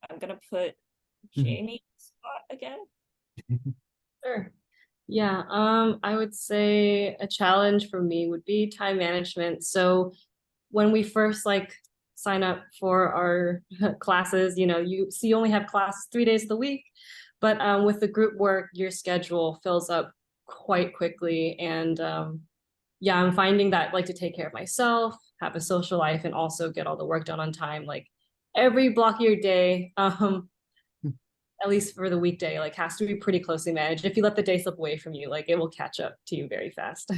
I'm gonna put Jamie in the spot again. Sure. Yeah, I would say a challenge for me would be time management. So when we first sign up for our classes, you only have class 3 days of the week, but with the group work, your schedule fills up quite quickly. And yeah, I'm finding that to take care of myself, have a social life, and also get all the work done on time. Like every block of your day, at least for the weekday, has to be pretty closely managed. If you let the day slip away from you, it will catch up to you very fast.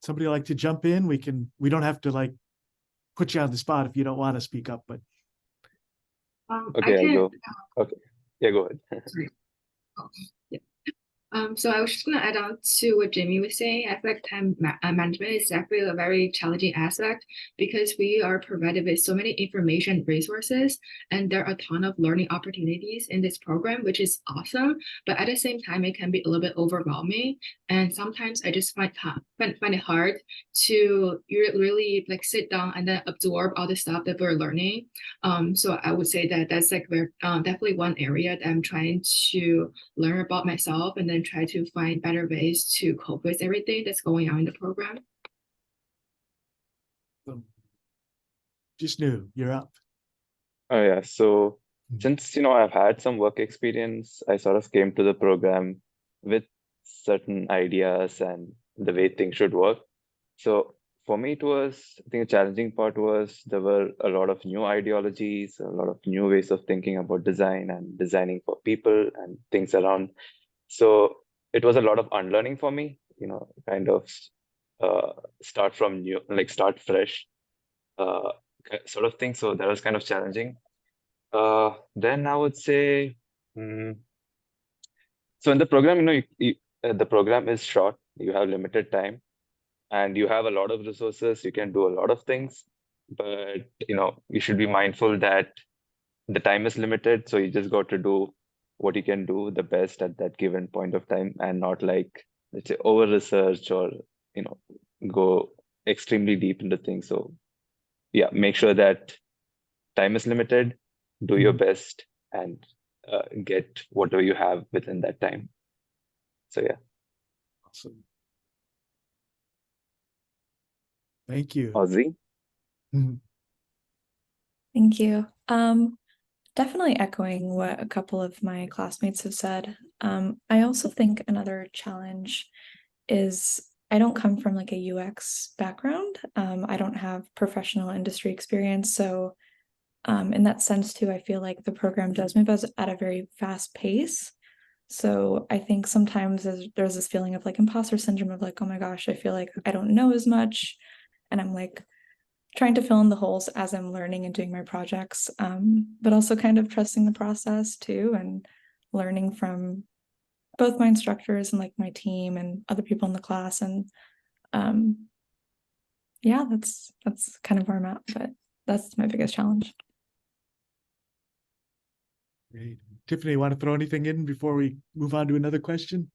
Somebody like to jump in? We don't have to put you on the spot if you don't want to speak up, but Okay, I'll go. Okay. Yeah, go ahead. Sorry. Oh, yeah. So I was just gonna add on to what Jamie was saying. I feel like time management is definitely a very challenging aspect because we are provided with so many information resources, and there are a ton of learning opportunities in this program, which is awesome. But at the same time, it can be a little bit overwhelming, and sometimes I just find it hard to really sit down and then absorb all the stuff that we're learning. So I would say that that's definitely one area that I'm trying to learn about myself and then try to find better ways to cope with everything that's going on in the program. just new, you're up. Oh yeah, so since I've had some work experience, I sort of came to the program with certain ideas and the way things should work. So for me, I think a challenging part was there were a lot of new ideologies, a lot of new ways of thinking about design and designing for people and things around. So it was a lot of unlearning for me, kind of start from new, start fresh, sort of thing. So that was kind of challenging. Then I would say, so in the program, the program is short. You have limited time, and you have a lot of resources. You can do a lot of things, but you should be mindful that the time is limited. So you just got to do what you can do the best at that given point of time, and not let's say over research or go extremely deep into things. So yeah, make sure that time is limited, do your best, and get whatever you have within that time. So yeah. Awesome. Thank you. Ozzy? Thank you. Definitely echoing what a couple of my classmates have said. I also think another challenge is I don't come from a UX background. I don't have professional industry experience, so In that sense too, I feel like the program does move us at a very fast pace. So I think sometimes there's this feeling of like imposter syndrome of like, oh my gosh, I feel like I don't know as much. And I'm like trying to fill in the holes as I'm learning and doing my projects, but also kind of trusting the process too and learning from both my instructors and like my team and other people in the class. And yeah, that's kind of where I'm at, but that's my biggest challenge. Great. Tiffany, want to throw anything in before we move on to another question?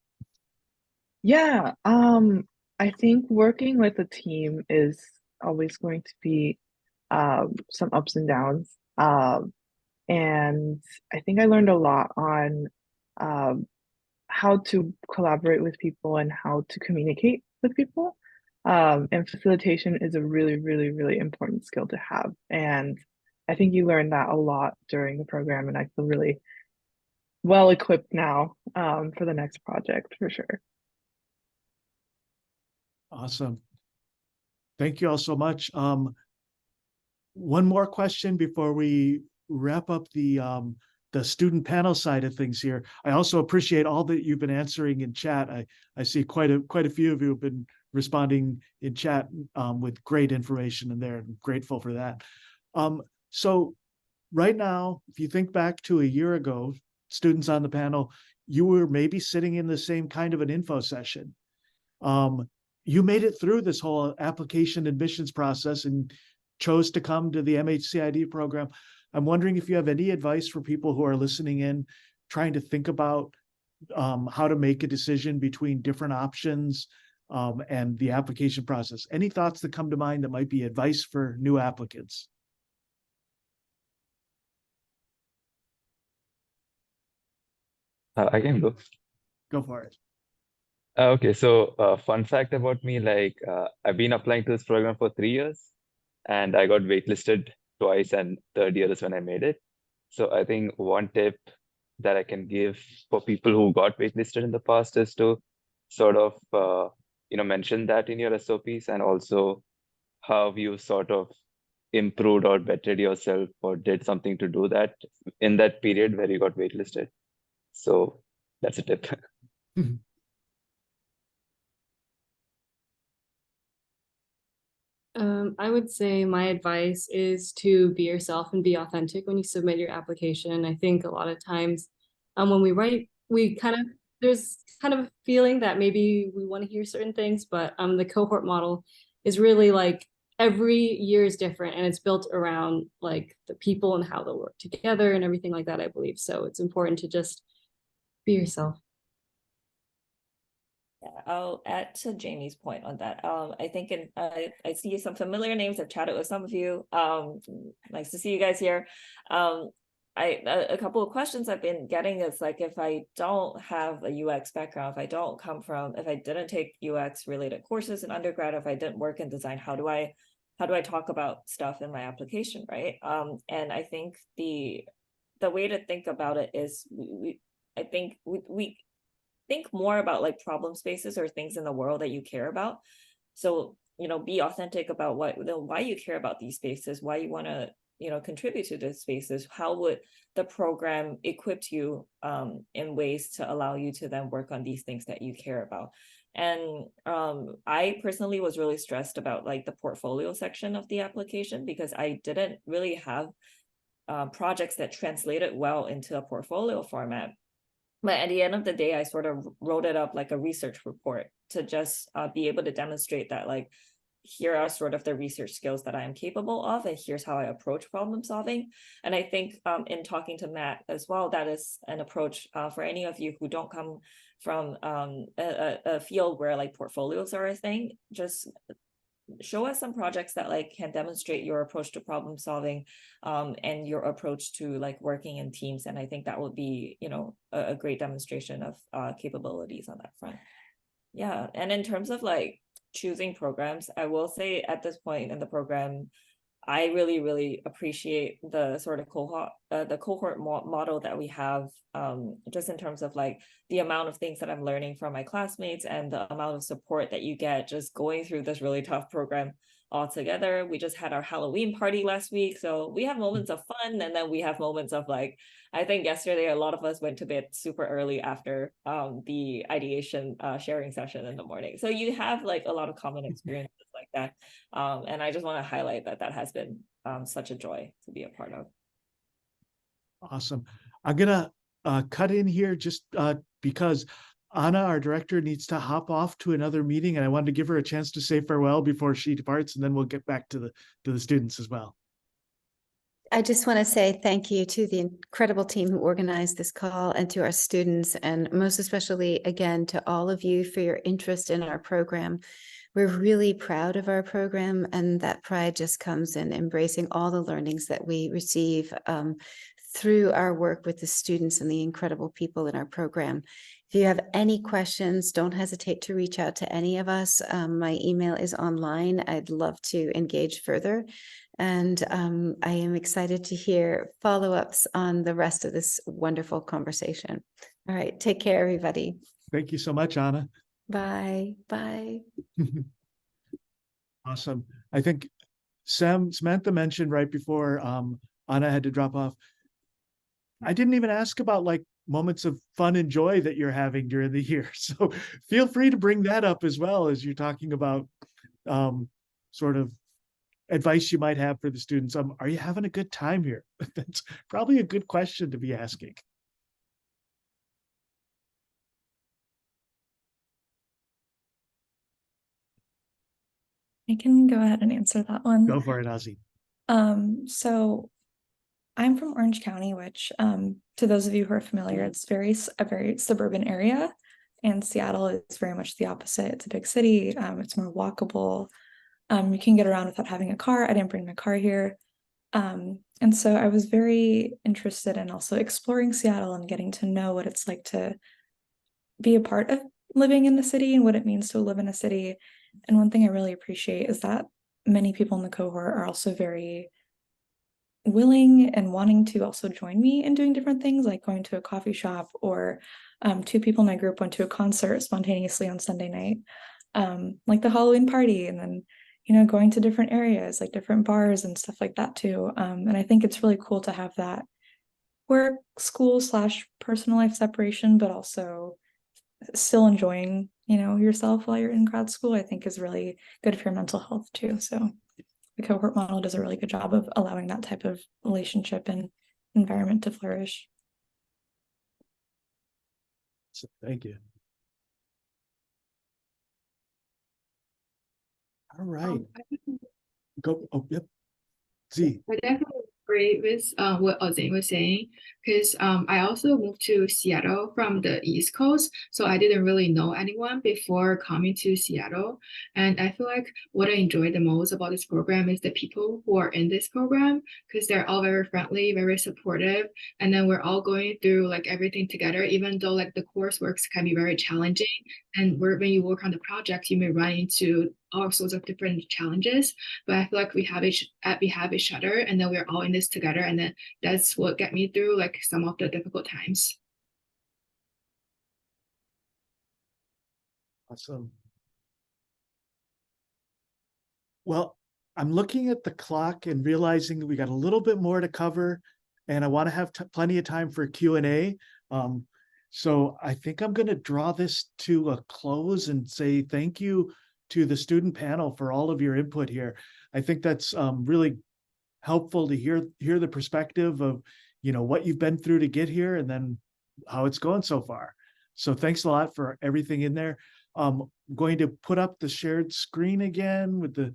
Yeah, I think working with a team is always going to be some ups and downs. And I think I learned a lot on um, how to collaborate with people and how to communicate with people. And facilitation is a really, really, really important skill to have. And I think you learn that a lot during the program, and I feel really well equipped now for the next project for sure. Awesome. Thank you all so much. One more question before we wrap up the student panel side of things here. I also appreciate all that you've been answering in chat. I see quite a few of you have been responding in chat with great information in there. I'm grateful for that. So right now, if you think back to a year ago, students on the panel, you were maybe sitting in the same kind of an info session. You made it through this whole application admissions process and chose to come to the MHCID program. I'm wondering if you have any advice for people who are listening in, trying to think about how to make a decision between different options and the application process. Any thoughts that come to mind that might be advice for new applicants? I can go. Go for it. Okay, so fun fact about me, like I've been applying to this program for 3 years, and I got waitlisted twice, and third year is when I made it. So I think one tip that I can give for people who got waitlisted in the past is to sort of mention that in your SOPs, and also how you sort of improved or bettered yourself or did something to do that in that period where you got waitlisted. So that's a tip. I would say my advice is to be yourself and be authentic when you submit your application. I think a lot of times when we write, there's kind of a feeling that maybe we want to hear certain things, but the cohort model is really like every year is different, and it's built around like the people and how they'll work together and everything like that, I believe. So it's important to just be yourself. Yeah, I'll add to Jamie's point on that. I think I see some familiar names. I've chatted with some of you. Nice to see you guys here. A couple of questions I've been getting is like, if I don't have a UX background, if I didn't take UX related courses in undergrad, if I didn't work in design, how do I talk about stuff in my application, right? And I think the way to think about it is we think more about like problem spaces or things in the world that you care about. So, be authentic about why you care about these spaces, why you want to, contribute to these spaces. How would the program equip you in ways to allow you to then work on these things that you care about? And I personally was really stressed about like the portfolio section of the application, because I didn't really have projects that translated well into a portfolio format. But at the end of the day, I sort of wrote it up like a research report to just be able to demonstrate that, like, here are sort of the research skills that I am capable of, and here's how I approach problem solving. And I think in talking to Matt as well, that is an approach for any of you who don't come from a field where like portfolios are a thing. Just show us some projects that like can demonstrate your approach to problem solving and your approach to like working in teams. And I think that would be, a great demonstration of capabilities on that front. Yeah. And in terms of like choosing programs, I will say at this point in the program, I really, really appreciate the sort of cohort model that we have, just in terms of like the amount of things that I'm learning from my classmates and the amount of support that you get just going through this really tough program all together. We just had our Halloween party last week. So we have moments of fun, and then we have moments of like, I think yesterday a lot of us went to bed super early after the ideation sharing session in the morning. So you have like a lot of common experiences like that. And I just want to highlight that that has been such a joy to be a part of. Awesome. I'm gonna cut in here just because Anna, our director, needs to hop off to another meeting, and I wanted to give her a chance to say farewell before she departs, and then we'll get back to the students as well. I just want to say thank you to the incredible team who organized this call, and to our students, and most especially, again, to all of you for your interest in our program. We're really proud of our program, and that pride just comes in embracing all the learnings that we receive through our work with the students and the incredible people in our program. If you have any questions, don't hesitate to reach out to any of us. My email is online. I'd love to engage further. And I am excited to hear follow-ups on the rest of this wonderful conversation. All right, take care, everybody. Thank you so much, Anna. Bye. Bye. Awesome. I think Samantha mentioned right before Anna had to drop off. I didn't even ask about like moments of fun and joy that you're having during the year. So feel free to bring that up as well as you're talking about sort of advice you might have for the students. Are you having a good time here? That's probably a good question to be asking. I can go ahead and answer that one. Go for it, Ozzy. So I'm from Orange County, which to those of you who are familiar, it's a very suburban area, and Seattle is very much the opposite. It's a big city. It's more walkable. You can get around without having a car. I didn't bring my car here. And so I was very interested in also exploring Seattle and getting to know what it's like to be a part of living in the city and what it means to live in a city. And one thing I really appreciate is that many people in the cohort are also very willing and wanting to also join me in doing different things, like going to a coffee shop, or 2 people in my group went to a concert spontaneously on Sunday night, like the Halloween party, and then, you know, going to different areas, like different bars and stuff like that too. And I think it's really cool to have that work, school / personal life separation, but also still enjoying, you know, yourself while you're in grad school, I think is really good for your mental health too. So the cohort model does a really good job of allowing that type of relationship and environment to flourish. So, thank you. All right. Go. Oh, yep. Z. I definitely agree with what Ozzy was saying, because I also moved to Seattle from the East Coast, so I didn't really know anyone before coming to Seattle. And I feel like what I enjoy the most about this program is the people who are in this program, because they're all very friendly, very supportive, and then we're all going through like everything together, even though like the coursework can be very challenging. And when you work on the project, you may run into all sorts of different challenges, but I feel like we have each other, and then we're all in this together, and then that's what got me through like some of the difficult times. Awesome. Well, I'm looking at the clock and realizing that we got a little bit more to cover, and I want to have plenty of time for Q&A. So I think I'm going to draw this to a close and say thank you to the student panel for all of your input here. I think that's really helpful to hear the perspective of, you know, what you've been through to get here and then how it's going so far. So thanks a lot for everything in there. I'm going to put up the shared screen again with the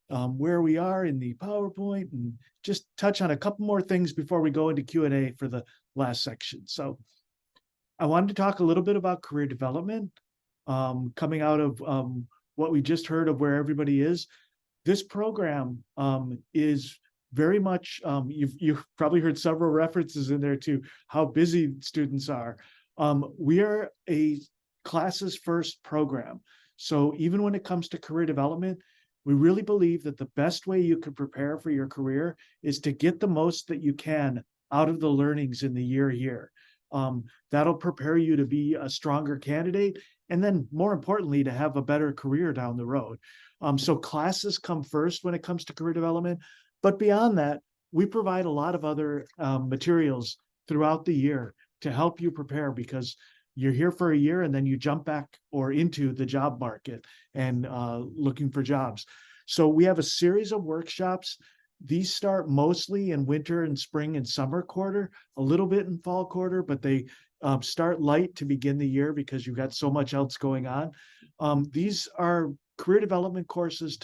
where we are in the PowerPoint, and just touch on a couple more things before we go into Q&A for the last section. So I wanted to talk a little bit about career development, coming out of what we just heard of where everybody is. This program is very much, you've probably heard several references in there to how busy students are. We are a classes first program. So even when it comes to career development, we really believe that the best way you can prepare for your career is to get the most that you can out of the learnings in the year here. That'll prepare you to be a stronger candidate and then more importantly, to have a better career down the road. So classes come first when it comes to career development, but beyond that, we provide a lot of other materials throughout the year to help you prepare, because you're here for a year and then you jump back or into the job market and looking for jobs. So we have a series of workshops. These start mostly in winter and spring and summer quarter, a little bit in fall quarter, but they start light to begin the year because you've got so much else going on. These are career development courses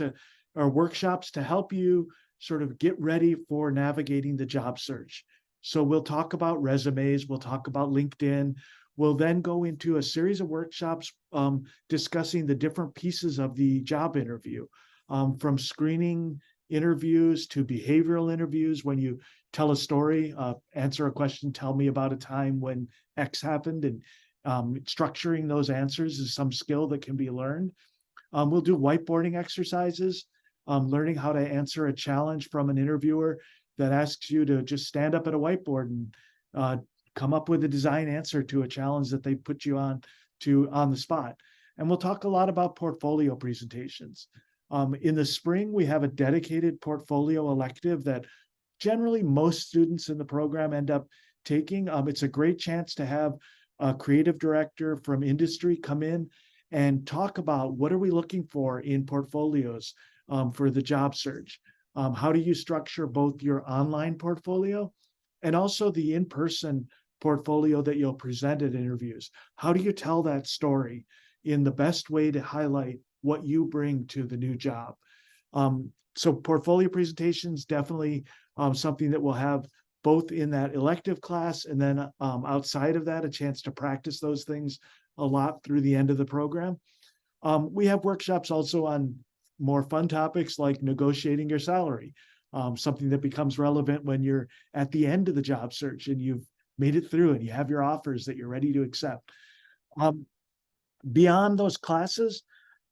or workshops to help you sort of get ready for navigating the job search. So we'll talk about resumes, we'll talk about LinkedIn. We'll then go into a series of workshops discussing the different pieces of the job interview, from screening interviews to behavioral interviews. When you tell a story, answer a question, tell me about a time when X happened, and structuring those answers is some skill that can be learned. We'll do whiteboarding exercises, learning how to answer a challenge from an interviewer that asks you to just stand up at a whiteboard and come up with a design answer to a challenge that they put you on the spot. And we'll talk a lot about portfolio presentations. In the spring, we have a dedicated portfolio elective that generally most students in the program end up taking. It's a great chance to have a creative director from industry come in and talk about what are we looking for in portfolios for the job search. How do you structure both your online portfolio and also the in-person portfolio that you'll present at interviews? How do you tell that story in the best way to highlight what you bring to the new job? So portfolio presentations, definitely something that we'll have both in that elective class and then outside of that, a chance to practice those things a lot through the end of the program. We have workshops also on more fun topics like negotiating your salary, something that becomes relevant when you're at the end of the job search and you've made it through and you have your offers that you're ready to accept. Beyond those classes,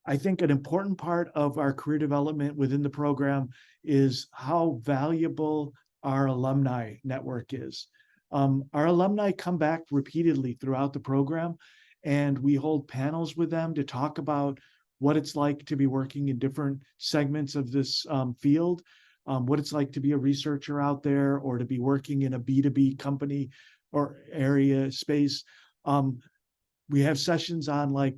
I think an important part of our career development within the program is how valuable our alumni network is. Our alumni come back repeatedly throughout the program, and we hold panels with them to talk about what it's like to be working in different segments of this field, what it's like to be a researcher out there or to be working in a B2B company or area space. We have sessions on like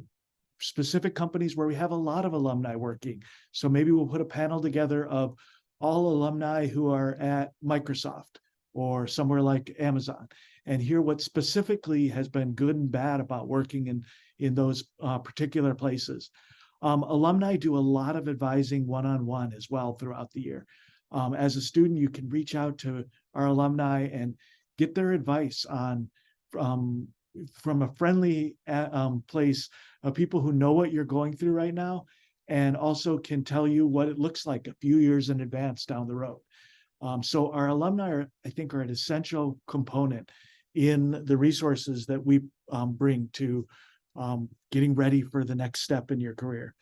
specific companies where we have a lot of alumni working. So maybe we'll put a panel together of all alumni who are at Microsoft or somewhere like Amazon and hear what specifically has been good and bad about working in those particular places. Alumni do a lot of advising one-on-one as well throughout the year. As a student, you can reach out to our alumni and get their advice on from a friendly place of people who know what you're going through right now and also can tell you what it looks like a few years in advance down the road. So our alumni, I think, are an essential component in the resources that we bring to getting ready for the next step in your career.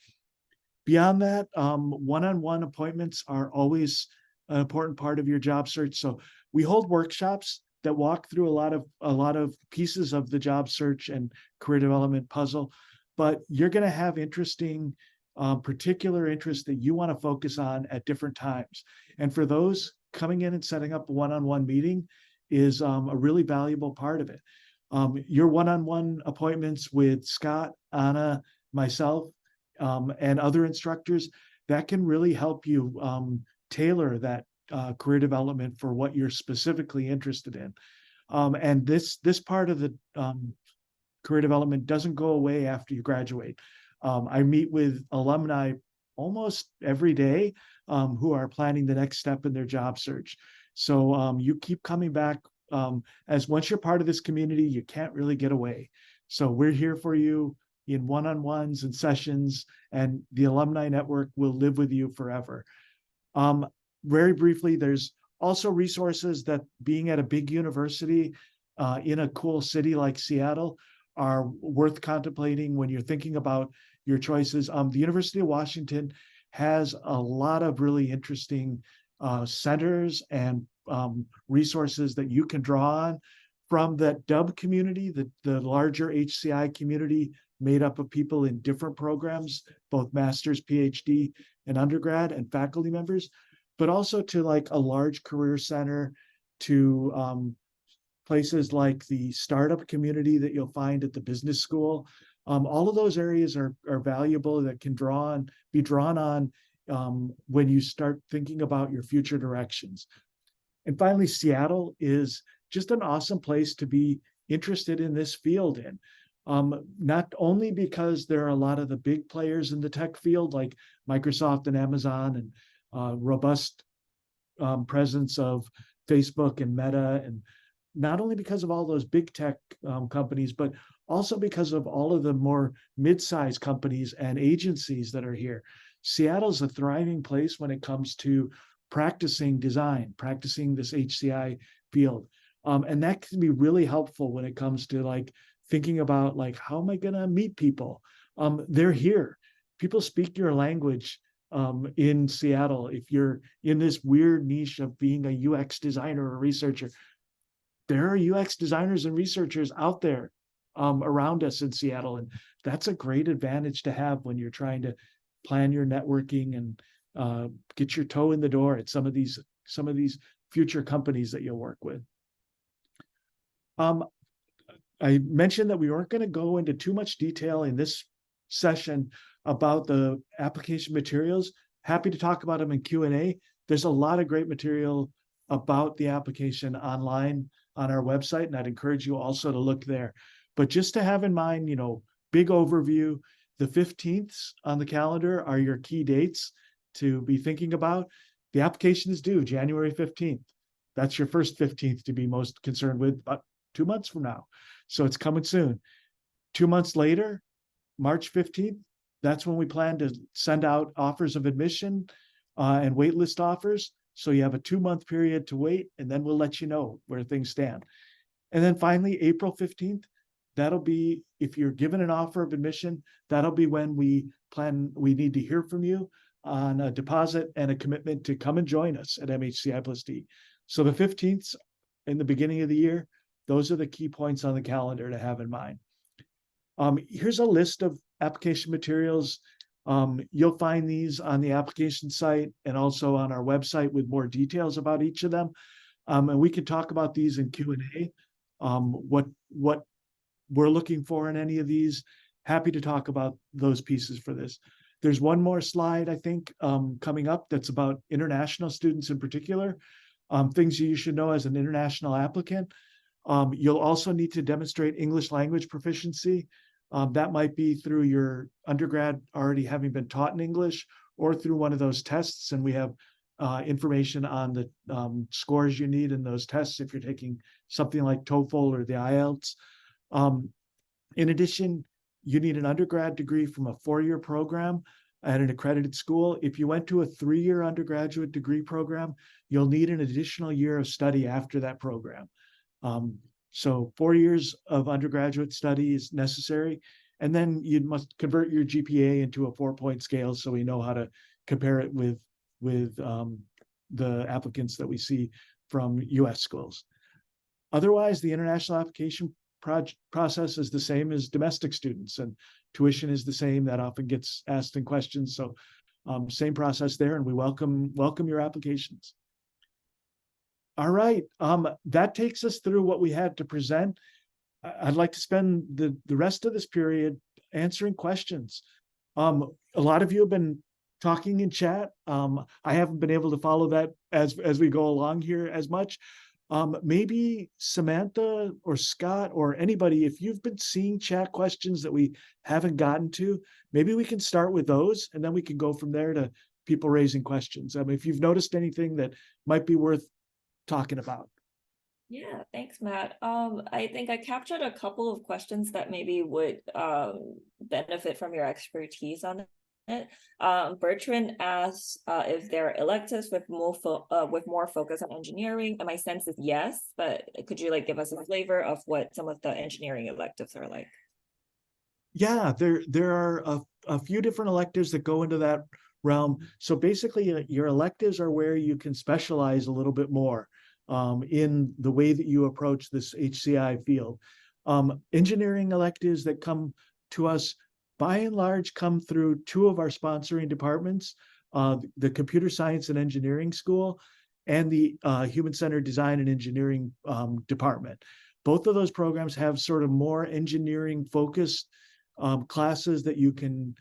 Beyond that, one-on-one appointments are always an important part of your job search. So we hold workshops that walk through a lot of pieces of the job search and career development puzzle, but you're going to have interesting particular interests that you want to focus on at different times. And for those, coming in and setting up a one-on-one meeting is a really valuable part of it. Your one-on-one appointments with Scott, Anna, myself, and other instructors, that can really help you tailor that career development for what you're specifically interested in. And this part of the career development doesn't go away after you graduate. I meet with alumni almost every day who are planning the next step in their job search. So you keep coming back. As once you're part of this community, you can't really get away. So we're here for you in one-on-ones and sessions, and the alumni network will live with you forever. Very briefly, there's also resources that being at a big university in a cool city like Seattle are worth contemplating when you're thinking about your choices. The University of Washington has a lot of really interesting centers and resources that you can draw on from that DUB community, the larger HCI community made up of people in different programs, both master's, PhD, and undergrad and faculty members, but also to like a large career center, to places like the startup community that you'll find at the business school. All of those areas are valuable, that can be drawn on when you start thinking about your future directions. And finally, Seattle is just an awesome place to be interested in this field in. Not only because there are a lot of the big players in the tech field like Microsoft and Amazon, and robust presence of Facebook and Meta, and not only because of all those big tech companies, but also because of all of the more mid-sized companies and agencies that are here. Seattle's a thriving place when it comes to practicing design, practicing this HCI field. And that can be really helpful when it comes to like thinking about like, how am I going to meet people? They're here. People speak your language in Seattle. If you're in this weird niche of being a UX designer or researcher, there are UX designers and researchers out there around us in Seattle. And that's a great advantage to have when you're trying to plan your networking and get your toe in the door at some of these future companies that you'll work with. I mentioned that we weren't going to go into too much detail in this session about the application materials. Happy to talk about them in Q&A. There's a lot of great material about the application online on our website, and I'd encourage you also to look there. But just to have in mind, you know, big overview, the 15th on the calendar are your key dates to be thinking about. The application is due January 15th. That's your first 15th to be most concerned with, about 2 months from now. So it's coming soon. 2 months later, March 15th, that's when we plan to send out offers of admission and waitlist offers. So you have a 2-month period to wait, and then we'll let you know where things stand. And then finally, April 15th, that'll be, if you're given an offer of admission, that'll be when we need to hear from you on a deposit and a commitment to come and join us at MHCI+D. So the 15th in the beginning of the year, those are the key points on the calendar to have in mind. Here's a list of application materials. You'll find these on the application site and also on our website with more details about each of them. And we could talk about these in Q&A, what we're looking for in any of these. Happy to talk about those pieces for this. There's one more slide, I think, coming up that's about international students in particular, things you should know as an international applicant. You'll also need to demonstrate English language proficiency. That might be through your undergrad already having been taught in English, or through one of those tests. And we have information on the scores you need in those tests if you're taking something like TOEFL or the IELTS. In addition, you need an undergrad degree from a 4-year program at an accredited school. If you went to a 3-year undergraduate degree program, you'll need an additional year of study after that program. So 4 years of undergraduate study is necessary. And then you must convert your GPA into a 4-point scale so we know how to compare it with the applicants that we see from US schools. Otherwise, the international application process is the same as domestic students, and tuition is the same. That often gets asked in questions. So same process there, and we welcome your applications. All right, that takes us through what we had to present. I'd like to spend the rest of this period answering questions. A lot of you have been talking in chat. I haven't been able to follow that as we go along here as much. Maybe Samantha or Scott or anybody, if you've been seeing chat questions that we haven't gotten to, maybe we can start with those, and then we can go from there to people raising questions. I mean, if you've noticed anything that might be worth talking about. Yeah, thanks, Matt. I think I captured a couple of questions that maybe would benefit from your expertise on it. Bertrand asks if there are electives with more focus on engineering, and my sense is yes, but could you like give us a flavor of what some of the engineering electives are like? Yeah, there are a few different electives that go into that realm. So basically, your electives are where you can specialize a little bit more in the way that you approach this HCI field. Engineering electives that come to us, by and large, come through two of our sponsoring departments, the Computer Science and Engineering School and the Human-Centered Design and Engineering department. Both of those programs have sort of more engineering focused classes that you can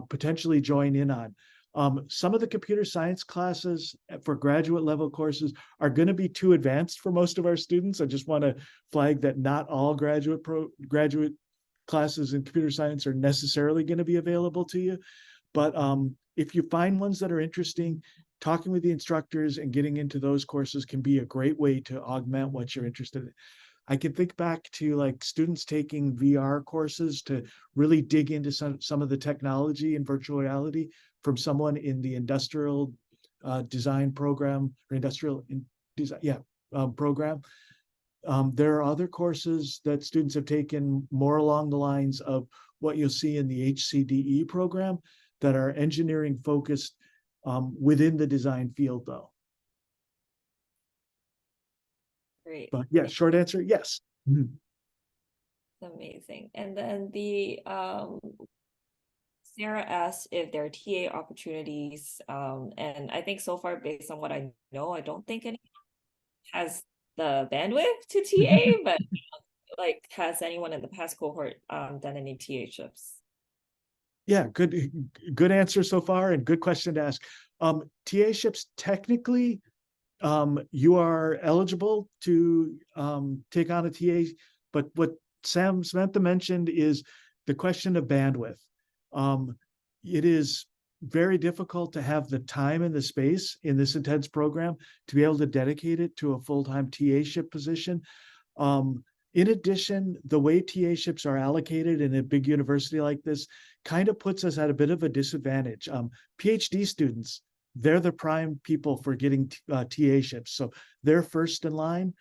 potentially join in on. Some of the computer science classes for graduate level courses are going to be too advanced for most of our students. I just want to flag that not all graduate classes in computer science are necessarily going to be available to you. But if you find ones that are interesting, talking with the instructors and getting into those courses can be a great way to augment what you're interested in. I can think back to like students taking VR courses to really dig into some of the technology and virtual reality from someone in the industrial design program or industrial design, program. There are other courses that students have taken more along the lines of what you'll see in the HCDE program that are engineering focused within the design field though. Great. But yeah, short answer, yes. Amazing. And then the Sarah asked if there are TA opportunities. And I think so far, based on what I know, I don't think anyone has the bandwidth to TA, but like, has anyone in the past cohort done any TA-ships? Yeah, good answer so far and good question to ask. TA-ships, technically, you are eligible to take on a TA, but what Samantha mentioned is the question of bandwidth. It is very difficult to have the time and the space in this intense program to be able to dedicate it to a full-time TA-ship position. In addition, the way TA-ships are allocated in a big university like this kind of puts us at a bit of a disadvantage. PhD students, they're the prime people for getting TA-ships. So they're first in line.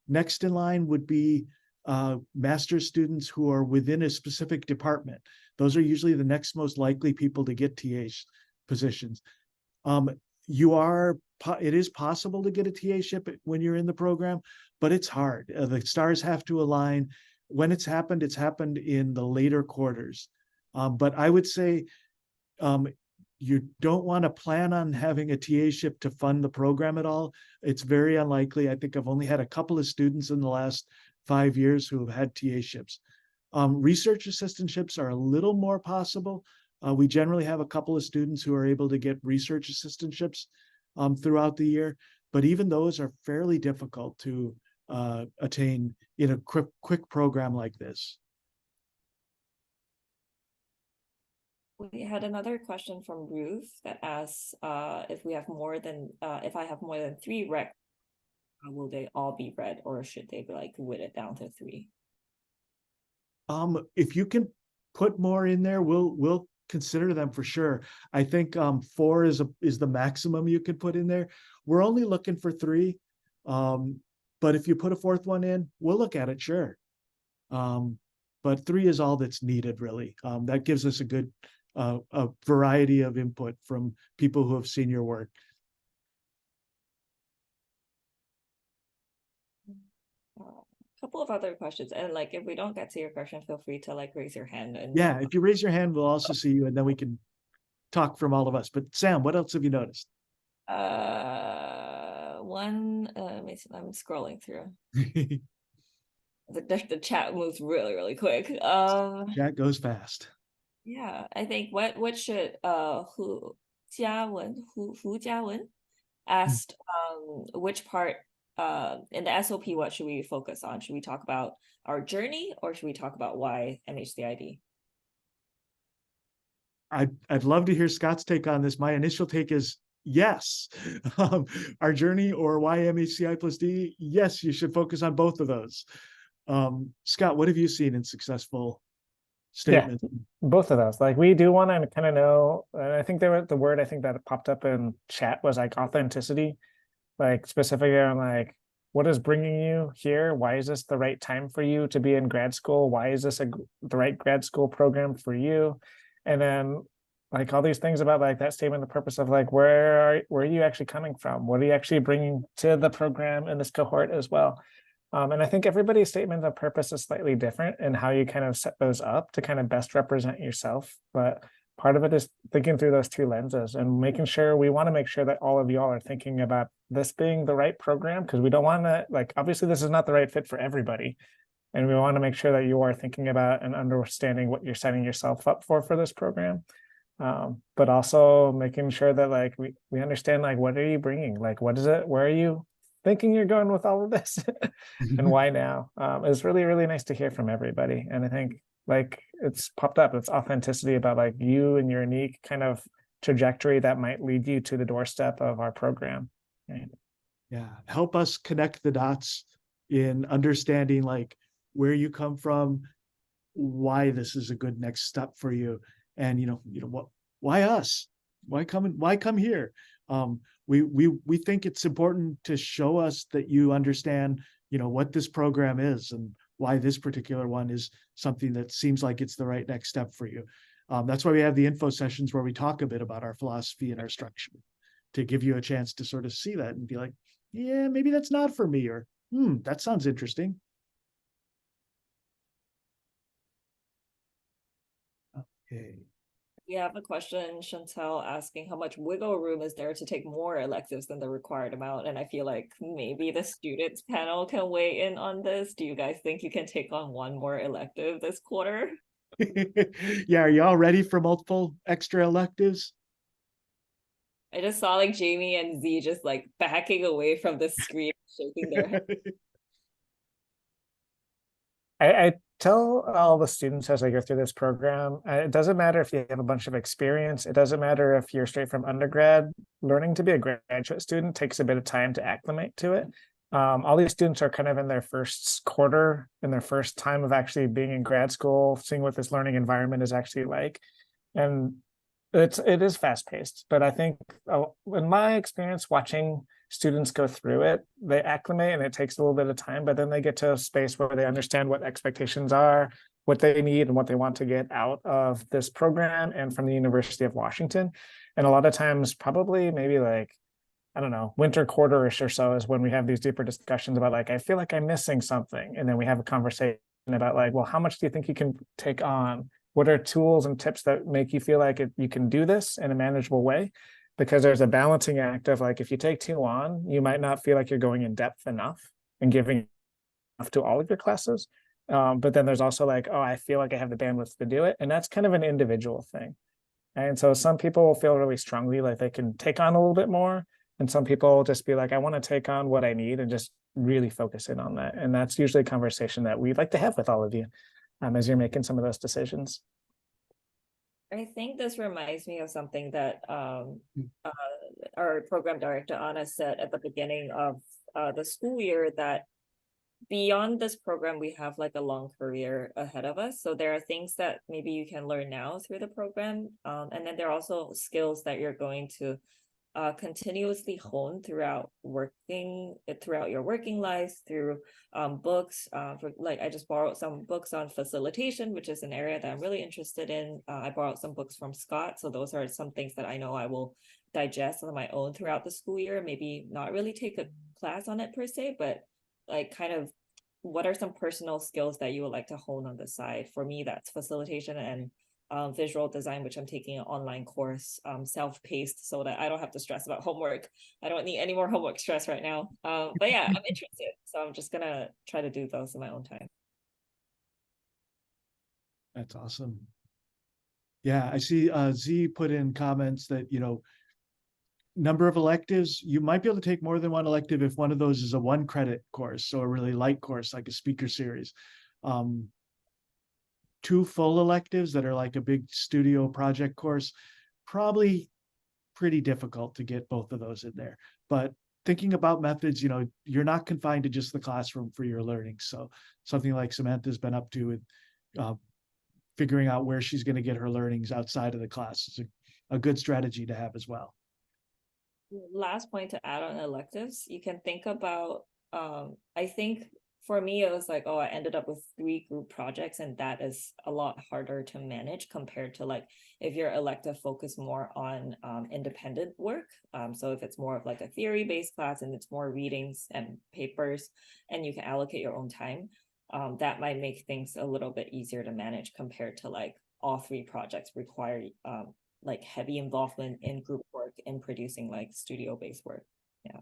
Next in line would be master's students who are within a specific department. Those are usually the next most likely people to get TA positions. It is possible to get a TA-ship when you're in the program, but it's hard. The stars have to align. When it's happened in the later quarters. But I would say you don't want to plan on having a TA-ship to fund the program at all. It's very unlikely. I think I've only had a couple of students in the last 5 years who have had TA-ships. Research assistantships are a little more possible. We generally have a couple of students who are able to get research assistantships throughout the year, but even those are fairly difficult to attain in a quick program like this. We had another question from Ruth that asks if I have more than 3 rec, will they all be read, or should they be like whittle it down to 3? If you can put more in there, we'll consider them for sure. I think 4 is the maximum you can put in there. We're only looking for 3, but if you put a 4th one in, we'll look at it, sure. But 3 is all that's needed, really. That gives us a good a variety of input from people who have seen your work. A couple of other questions, and like if we don't get to your question, feel free to like raise your hand. And yeah, if you raise your hand, we'll also see you, and then we can talk from all of us. But Sam, what else have you noticed? I'm scrolling through. The chat moves really quick. Chat goes fast. Yeah, I think what should Hu Jiawen asked which part in the SOP, what should we focus on? Should we talk about our journey, or should we talk about why MHCID? I'd love to hear Scott's take on this. My initial take is yes. Our journey or why MHCI+D, yes, you should focus on both of those. Scott, what have you seen in successful statements? Yeah, both of those. Like, we do want to kind of know, and I think the word I think that popped up in chat was like authenticity, like specifically on like, what is bringing you here? Why is this the right time for you to be in grad school? Why is this the right grad school program for you? And then like all these things about like that statement, the purpose of like, where are you actually coming from? What are you actually bringing to the program in this cohort as well? And I think everybody's statement of purpose is slightly different in how you kind of set those up to kind of best represent yourself. But part of it is thinking through those two lenses and making sure we want to make sure that all of y'all are thinking about this being the right program, because we don't want to, like, obviously this is not the right fit for everybody. And we want to make sure that you are thinking about and understanding what you're setting yourself up for this program. But also making sure that like we understand like what are you bringing, like what is it, where are you thinking you're going with all of this and why now. It's really nice to hear from everybody, and I think like it's popped up, it's authenticity about like you and your unique kind of trajectory that might lead you to the doorstep of our program. Right? Yeah, help us connect the dots in understanding like where you come from, why this is a good next step for you, and what, why us, why come here. We think it's important to show us that you understand what this program is and why this particular one is something that seems like it's the right next step for you. That's why we have the info sessions where we talk a bit about our philosophy and our structure, to give you a chance to sort of see that and be like, yeah, maybe that's not for me, or that sounds interesting. Okay. We have a question, Chantel, asking how much wiggle room is there to take more electives than the required amount? And I feel like maybe the students panel can weigh in on this. Do you guys think you can take on one more elective this quarter? Yeah, are y'all ready for multiple extra electives? I just saw like Jamie and Z just like backing away from the screen, shaking their head. I tell all the students as I go through this program, it doesn't matter if you have a bunch of experience, it doesn't matter if you're straight from undergrad, learning to be a graduate student takes a bit of time to acclimate to it. All these students are kind of in their first quarter, in their first time of actually being in grad school, seeing what this learning environment is actually like. And it is fast paced, but I think in my experience watching students go through it, they acclimate and it takes a little bit of time, but then they get to a space where they understand what expectations are, what they need, and what they want to get out of this program and from the University of Washington. And a lot of times, probably maybe like, I don't know, winter quarter-ish or so is when we have these deeper discussions about like, I feel like I'm missing something. And then we have a conversation about like, well, how much do you think you can take on? What are tools and tips that make you feel like you can do this in a manageable way? Because there's a balancing act of like, if you take too on, you might not feel like you're going in depth enough and giving enough to all of your classes. But then there's also like, oh, I feel like I have the bandwidth to do it. And that's kind of an individual thing. And so some people will feel really strongly like they can take on a little bit more. And some people will just be like, I want to take on what I need and just really focus in on that. And that's usually a conversation that we'd like to have with all of you as you're making some of those decisions. I think this reminds me of something that our program director Anna said at the beginning of the school year, that beyond this program, we have like a long career ahead of us. So there are things that maybe you can learn now through the program. And then there are also skills that you're going to continuously hone throughout your working lives, through books. For like, I just borrowed some books on facilitation, which is an area that I'm really interested in. I borrowed some books from Scott, so those are some things that I know I will digest on my own throughout the school year. Maybe not really take a class on it per se, but like kind of what are some personal skills that you would like to hone on the side? For me, that's facilitation and visual design, which I'm taking an online course, self-paced, so that I don't have to stress about homework. I don't need any more homework stress right now. But yeah, I'm interested, so I'm just gonna try to do those in my own time. That's awesome. Yeah, I see Z put in comments that, number of electives, you might be able to take more than one elective if one of those is a 1 credit course, so a really light course like a speaker series. 2 full electives that are like a big studio project course, probably pretty difficult to get both of those in there. But thinking about methods, you're not confined to just the classroom for your learning. So something like Samantha's been up to with figuring out where she's going to get her learnings outside of the class is a good strategy to have as well. Last point to add on electives, you can think about, I think for me, it was like, oh, I ended up with 3 group projects, and that is a lot harder to manage compared to like if your elective focus more on independent work. So if it's more of like a theory-based class and it's more readings and papers, and you can allocate your own time, that might make things a little bit easier to manage compared to like all 3 projects require like heavy involvement in group work and producing like studio-based work. Yeah.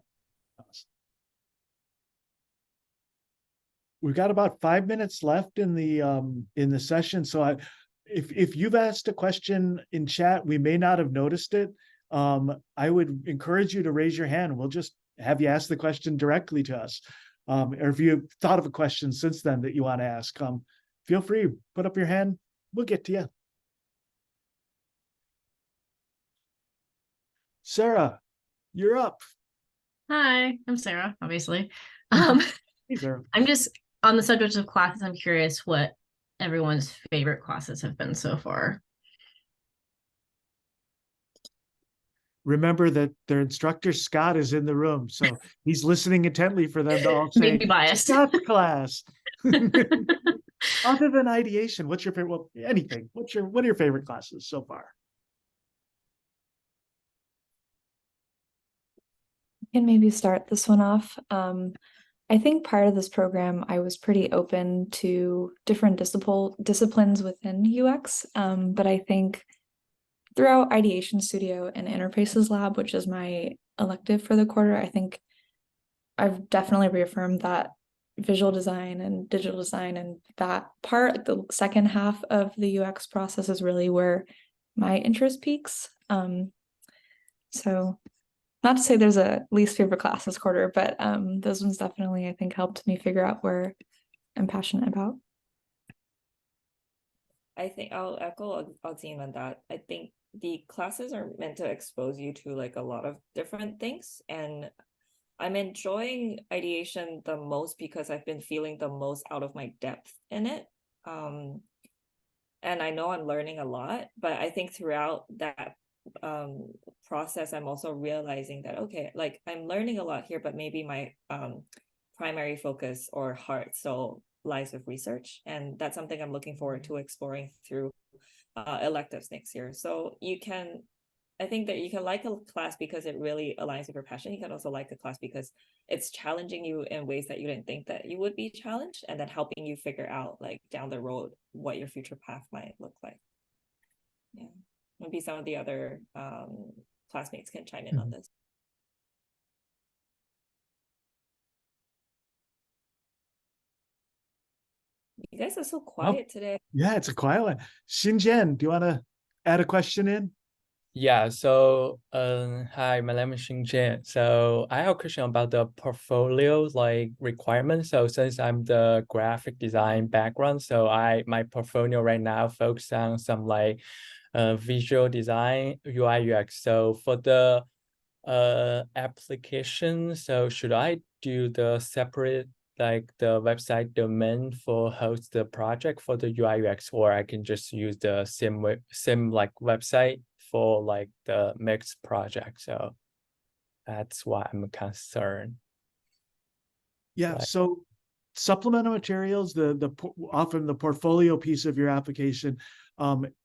We've got about 5 minutes left in the session. So if you've asked a question in chat, we may not have noticed it. I would encourage you to raise your hand. We'll just have you ask the question directly to us. Or if you've thought of a question since then that you want to ask, feel free, put up your hand. We'll get to you. Sarah, you're up. Hi, I'm Sarah, obviously. Hey, Sarah. I'm just on the subject of classes, I'm curious what everyone's favorite classes have been so far. Remember that their instructor, Scott, is in the room, so he's listening intently for them to all say, Maybe biased. Scott's class. Other than ideation, what's your favorite? Well, anything. What are your favorite classes so far? Can maybe start this one off. I think part of this program, I was pretty open to different disciplines within UX, but I think throughout Ideation Studio and Interfaces Lab, which is my elective for the quarter, I think I've definitely reaffirmed that visual design and digital design and that part, the second half of the UX process is really where my interest peaks. So not to say there's a least favorite class this quarter, but those ones definitely, I think, helped me figure out where I'm passionate about. I think I'll echo Alzine on that. I think the classes are meant to expose you to like a lot of different things, and I'm enjoying ideation the most because I've been feeling the most out of my depth in it. And I know I'm learning a lot, but I think throughout that process, I'm also realizing that, okay, like I'm learning a lot here, but maybe my primary focus or heart still lies with research. And that's something I'm looking forward to exploring through electives next year. So I think that you can like a class because it really aligns with your passion. You can also like a class because it's challenging you in ways that you didn't think that you would be challenged, and then helping you figure out like down the road what your future path might look like. Yeah, maybe some of the other classmates can chime in on this. You guys are so quiet today. Yeah, it's a quiet one. Xinjian, do you want to add a question in? Yeah, so hi, my name is Xinjian. So I have a question about the portfolio like requirements. So since I'm the graphic design background, so my portfolio right now focuses on some like visual design, UI UX. So for the application, so should I do the separate like the website domain for host the project for the UI UX, or I can just use the same like website for like the mixed project? So that's why I'm concerned. Yeah, so supplemental materials, often the portfolio piece of your application,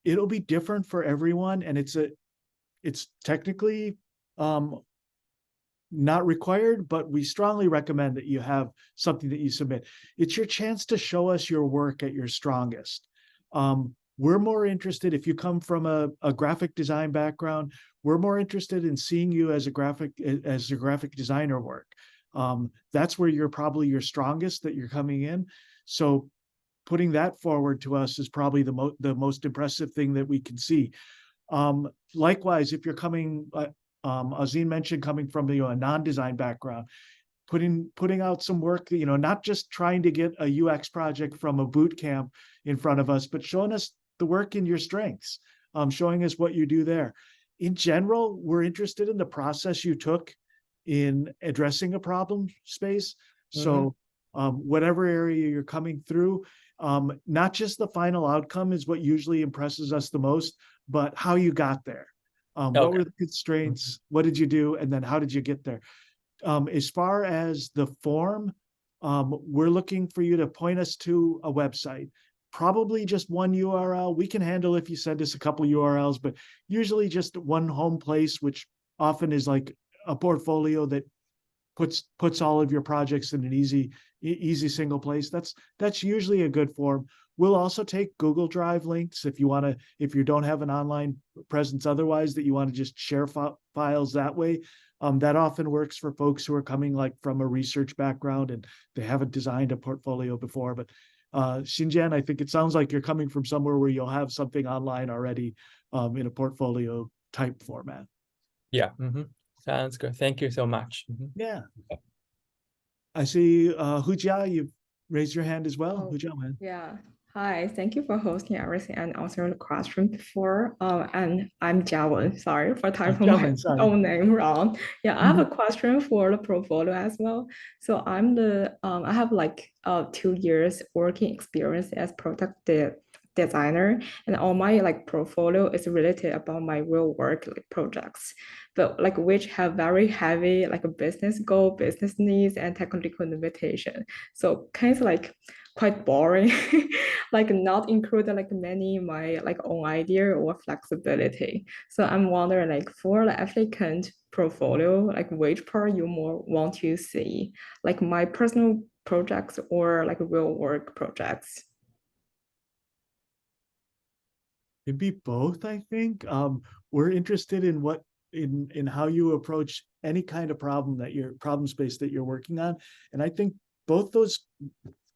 it'll be different for everyone, and it's technically not required, but we strongly recommend that you have something that you submit. It's your chance to show us your work at your strongest. We're more interested, if you come from a graphic design background, we're more interested in seeing you as a graphic designer work. That's where you're probably your strongest, that you're coming in. So putting that forward to us is probably the most impressive thing that we can see. Likewise, if you're coming, Azine mentioned coming from a non-design background, putting out some work, not just trying to get a UX project from a boot camp in front of us, but showing us the work in your strengths, showing us what you do there. In general, we're interested in the process you took in addressing a problem space. So whatever area you're coming through, not just the final outcome is what usually impresses us the most, but how you got there. What were the constraints? What did you do? And then how did you get there? As far as the form, we're looking for you to point us to a website, probably just one URL. We can handle if you send us a couple URLs, but usually just one home place, which often is like a portfolio that puts all of your projects in an easy single place. That's usually a good form. We'll also take Google Drive links if you don't have an online presence otherwise, that you want to just share files that way. That often works for folks who are coming like from a research background and they haven't designed a portfolio before. But Xinjian, I think it sounds like you're coming from somewhere where you'll have something online already in a portfolio type format. Yeah. Sounds good. Thank you so much. Yeah. I see Hujia, you've raised your hand as well. Oh, Hujia, man. yeah. Hi, thank you for hosting everything and answering the question before. And I'm Jiawen. Sorry for typing my Jiawen, sorry. own name wrong. Yeah, I have a question for the portfolio as well. So I have like 2 years working experience as product designer, and all my like portfolio is related about my real work like projects, but like which have very heavy like a business goal, business needs, and technical limitation. So kind of like quite boring, like not included like many my like own idea or flexibility. So I'm wondering like for the applicant portfolio, like which part you more want to see, like my personal projects or like real work projects? It'd be both, I think. We're interested in in how you approach any kind of problem space that you're working on. And I think both those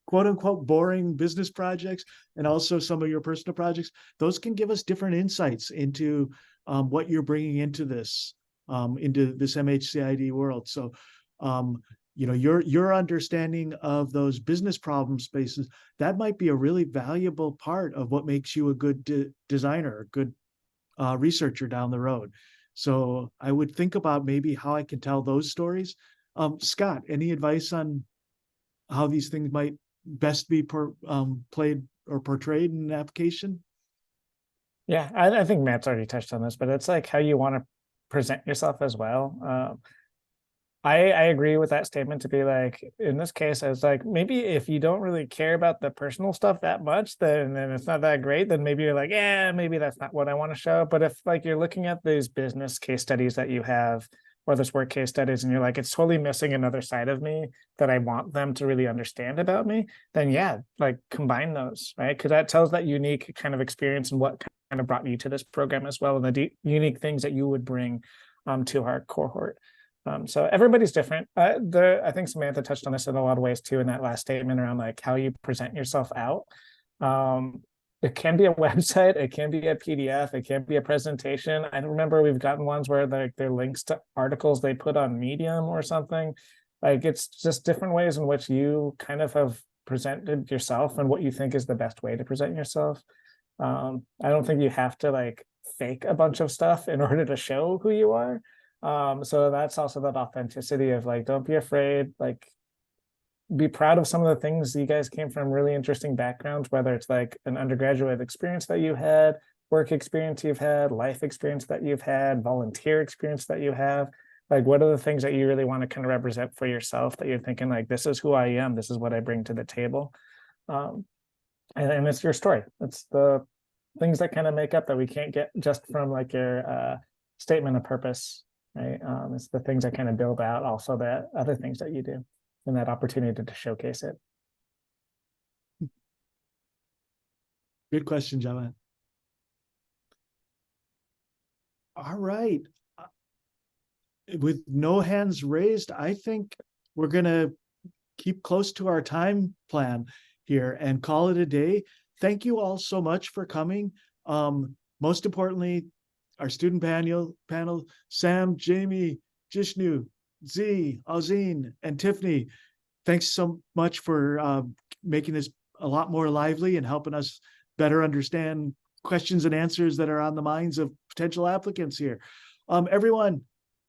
quote unquote boring business projects and also some of your personal projects, those can give us different insights into what you're bringing into this MHCID world. So, your understanding of those business problem spaces, that might be a really valuable part of what makes you a good designer, a good researcher down the road. So I would think about maybe how I can tell those stories. Scott, any advice on how these things might best be played or portrayed in an application? Yeah, I think Matt's already touched on this, but it's like how you want to present yourself as well. I agree with that statement to be like, in this case, I was like, maybe if you don't really care about the personal stuff that much, then it's not that great. Then maybe you're like, yeah, maybe that's not what I want to show. But if like you're looking at these business case studies that you have, or this work case studies, and you're like, it's totally missing another side of me that I want them to really understand about me, then yeah, like combine those, right? Because that tells that unique kind of experience and what kind of brought you to this program as well, and the unique things that you would bring to our cohort. So everybody's different. I think Samantha touched on this in a lot of ways too in that last statement around like how you present yourself out. It can be a website, it can be a PDF, it can be a presentation. I remember we've gotten ones where they're links to articles they put on Medium or something. Like it's just different ways in which you kind of have presented yourself and what you think is the best way to present yourself. I don't think you have to like fake a bunch of stuff in order to show who you are. So that's also that authenticity of like, don't be afraid, like be proud of some of the things you guys came from really interesting backgrounds, whether it's like an undergraduate experience that you had, work experience you've had, life experience that you've had, volunteer experience that you have. Like, what are the things that you really want to kind of represent for yourself that you're thinking like, this is who I am, this is what I bring to the table. And it's your story. It's the things that kind of make up that we can't get just from like your statement of purpose. Right? It's the things that kind of build out also the other things that you do and that opportunity to showcase it. Good question, Java. All right. With no hands raised, I think we're going to keep close to our time plan here and call it a day. Thank you all so much for coming. Most importantly, our student panel, Sam, Jamie, Jishnu, Z, Azine, and Tiffany. Thanks so much for making this a lot more lively and helping us better understand questions and answers that are on the minds of potential applicants here. Everyone,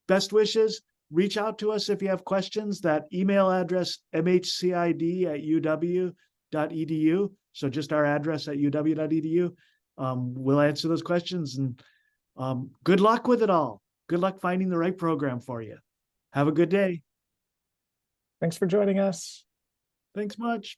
best wishes. Reach out to us if you have questions. That email address, mhcid@uw.edu. So just our address at uw.edu. We'll answer those questions, and good luck with it all. Good luck finding the right program for you. Have a good day. Thanks for joining us. Thanks much.